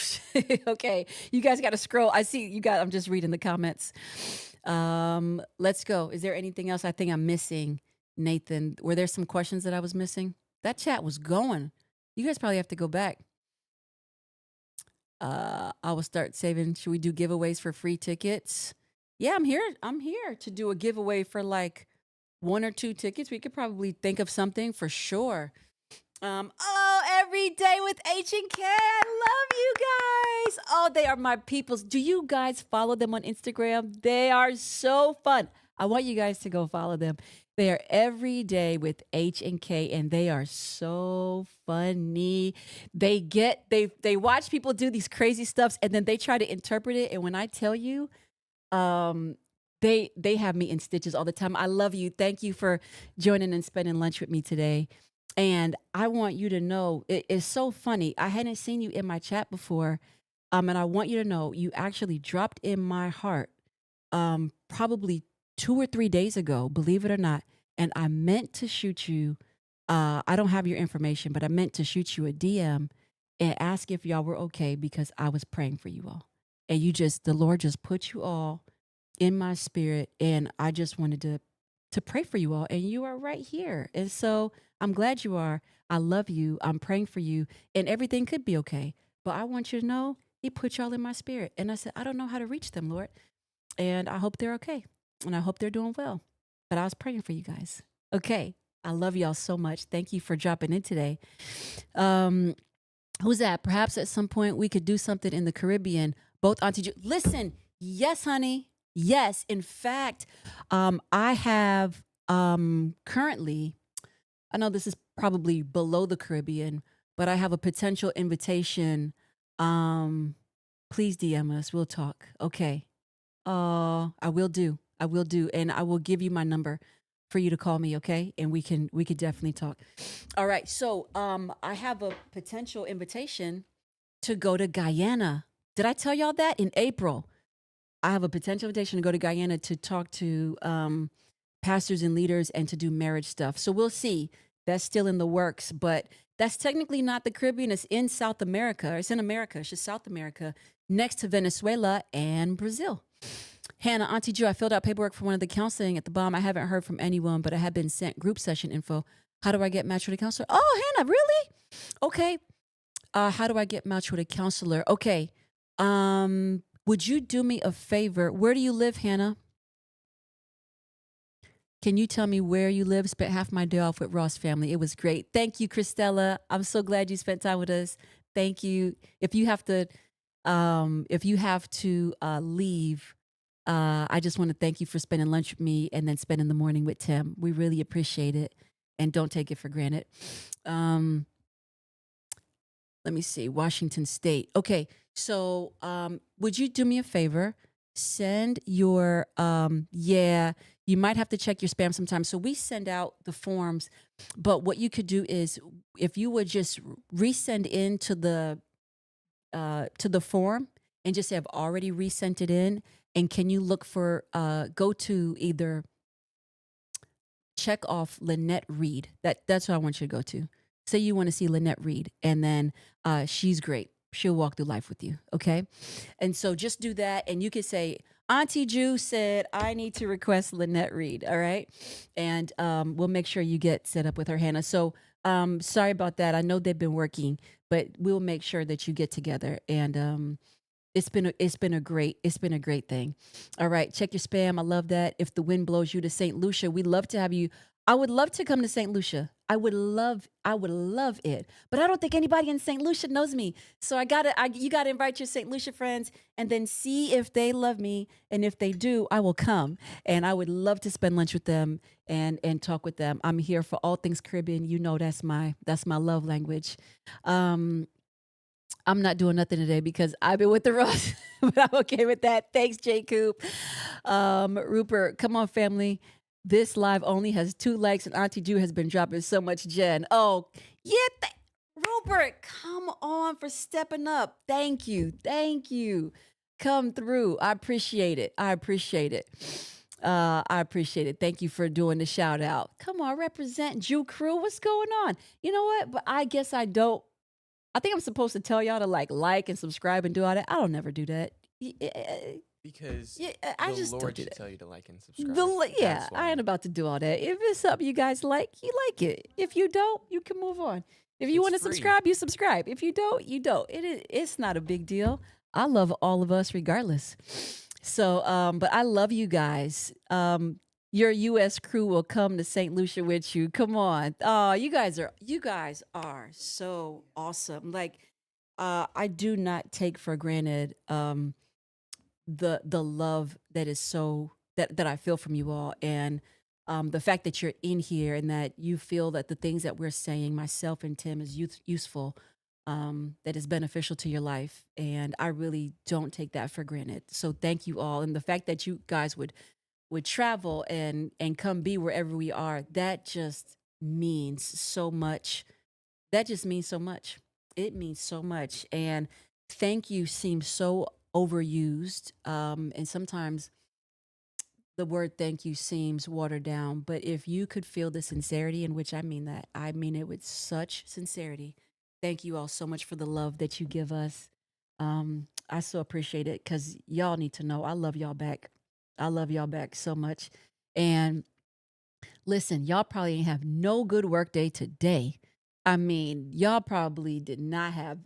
okay. You guys got to scroll. I see you got. I'm just reading the comments. Let's go. Is there anything else I think I'm missing, Nathan? Were there some questions that I was missing? That chat was going. You guys probably have to go back. I will start saving. Should we do giveaways for free tickets? Yeah, I'm here. I'm here to do a giveaway for like 1 or 2 tickets. We could probably think of something for sure. Every day with H&K. I love you guys. Oh, they are my peoples. Do you guys follow them on Instagram? They are so fun. I want you guys to go follow them. They are every day with H&K, and they are so funny. They watch people do these crazy stuffs, and then they try to interpret it. And when I tell you, they have me in stitches all the time. I love you. Thank you for joining and spending lunch with me today. And I want you to know, it is so funny. I hadn't seen you in my chat before. And I want you to know you actually dropped in my heart probably 2 or 3 days ago, believe it or not. And I meant to shoot you. I don't have your information, but I meant to shoot you a DM and ask if y'all were okay because I was praying for you all. And the Lord just put you all in my spirit. And I just wanted to pray for you all. And you are right here. And so I'm glad you are. I love you. I'm praying for you. And everything could be okay. But I want you to know he put y'all in my spirit. And I said, I don't know how to reach them, Lord. And I hope they're okay. And I hope they're doing well. But I was praying for you guys. Okay. I love y'all so much. Thank you for dropping in today. Who's that? Perhaps at some point we could do something in the Caribbean. Both Auntie Ju. Listen. Yes, honey. Yes. In fact, I have currently, I know this is probably below the Caribbean, but I have a potential invitation. Please DM us. We'll talk. Okay. I will do. And I will give you my number for you to call me. Okay. And we could definitely talk. All right. So, I have a potential invitation to go to Guyana. Did I tell y'all that in April? I have a potential invitation to go to Guyana to talk to, pastors and leaders and to do marriage stuff. So we'll see. That's still in the works, but that's technically not the Caribbean. It's in South America. It's in America. It's just South America, next to Venezuela and Brazil. Hannah, Auntie Ju, I filled out paperwork for one of the counseling at the bomb. I haven't heard from anyone, but I have been sent group session info. How do I get matched with a counselor? Oh, Hannah, really? Okay. How do I get matched with a counselor? Okay. Would you do me a favor? Where do you live, Hannah? Can you tell me where you live? Spent half my day off with Ross family. It was great. Thank you, Christella. I'm so glad you spent time with us. Thank you. If you have to leave, I just want to thank you for spending lunch with me and then spending the morning with Tim. We really appreciate it, and don't take it for granted. Let me see. Washington State. Okay. So, would you do me a favor? send your yeah, you might have to check your spam sometimes. So we send out the forms, but what you could do is if you would just resend into to the form and just have already resent it in, and can you look for go to either check off Lynette Reed. That's what I want you to go to. Say you want to see Lynette Reed, and then she's great. She'll walk through life with you. Okay. And so just do that. And you could say, Auntie Ju said, I need to request Lynette Reed. All right. And we'll make sure you get set up with her, Hannah. So sorry about that. I know they've been working, but we'll make sure that you get together. And it's been a great thing. All right, check your spam. I love that. If the wind blows you to St. Lucia, we'd love to have you. I would love to come to St. Lucia. I would love it. But I don't think anybody in St. Lucia knows me. So you gotta invite your St. Lucia friends and then see if they love me. And if they do, I will come. And I would love to spend lunch with them and talk with them. I'm here for all things Caribbean. You know that's my love language. I'm not doing nothing today because I've been with the Ross, but I'm okay with that. Thanks, J. Coop. Rupert, come on, family. This live only has 2 likes, and Auntie Ju has been dropping so much Jen. Oh, yeah. Rupert, come on for stepping up. Thank you. Thank you. Come through. I appreciate it. I appreciate it. I appreciate it. Thank you for doing the shout out. Come on, represent Ju Crew. What's going on? You know what? But I guess I don't. I think I'm supposed to tell y'all to like and subscribe and do all that. I don't never do that. Because Yeah, I the just don't Lord do should that. tell you to like and subscribe. Yeah, That's I why. ain't about to do all that. If it's something you guys like, you like it. If you don't, you can move on. If you It's want to free. subscribe, you subscribe. If you don't, you don't. It's not a big deal. I love all of us regardless. So, but I love you guys. Your U.S. crew will come to St. Lucia with you. Come on. Oh, you guys are so awesome. Like, I do not take for granted the love that is so that I feel from you all, and the fact that you're in here and that you feel that the things that we're saying, myself and Tim, is useful, that is beneficial to your life, and I really don't take that for granted. So thank you all, and the fact that you guys would travel and come be wherever we are, that just means so much. That just means so much. It means so much. And thank you seems so overused. And sometimes the word thank you seems watered down. But if you could feel the sincerity, in which I mean that, I mean it with such sincerity. Thank you all so much for the love that you give us. I so appreciate it because y'all need to know I love y'all back. I love y'all back so much. And listen, y'all probably ain't have no good work day today. I mean, y'all probably did not have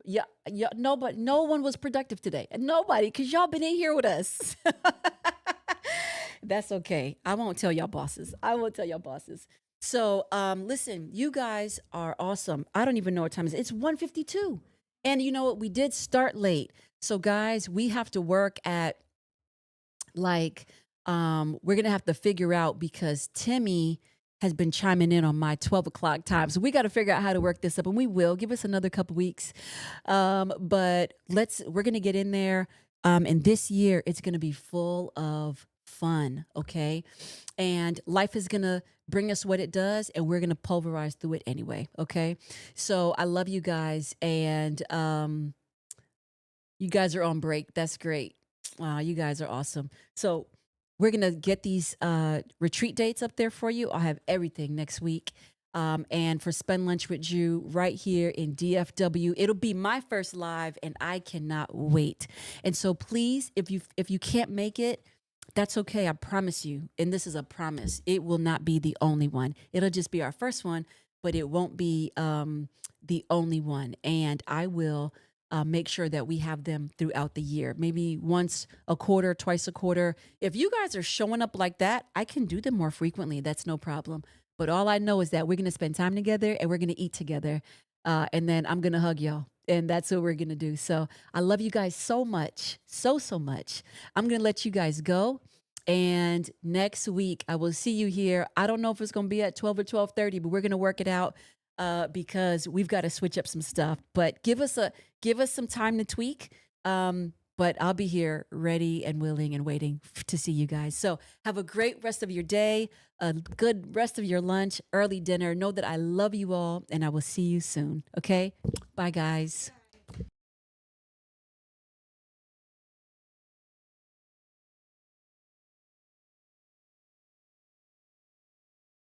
nobody, no one was productive today. Nobody, because y'all been in here with us. That's okay. I won't tell y'all bosses. I won't tell y'all bosses. So listen, you guys are awesome. I don't even know what time it is. It's 1:52. And you know what? We did start late. So guys, we have to work at like we're gonna have to figure out because Timmy has been chiming in on my 12 o'clock time. So we got to figure out how to work this up, and we will. Give us another couple weeks. But we're going to get in there. And this year, it's going to be full of fun, okay? And life is going to bring us what it does, and we're going to pulverize through it anyway, okay? So I love you guys, and you guys are on break. That's great. Wow, you guys are awesome. So we're going to get these retreat dates up there for you. I'll have everything next week. And for Spend Lunch with Ju right here in DFW, it'll be my first live, and I cannot wait. And so please, if you can't make it, that's okay. I promise you. And this is a promise. It will not be the only one. It'll just be our first one, but it won't be the only one. And I will make sure that we have them throughout the year, maybe once a quarter, twice a quarter. If you guys are showing up like that, I can do them more frequently. That's no problem. But all I know is that we're going to spend time together and we're going to eat together. And then I'm going to hug y'all. And that's what we're going to do. So I love you guys so much, so much. I'm going to let you guys go. And next week, I will see you here. I don't know if it's going to be at 12 or 12:30, but we're going to work it out because we've got to switch up some stuff. But give us some time to tweak. but I'll be here ready and willing and waiting to see you guys. So have a great rest of your day, a good rest of your lunch, early dinner. Know that I love you all and I will see you soon. Okay? Bye, guys.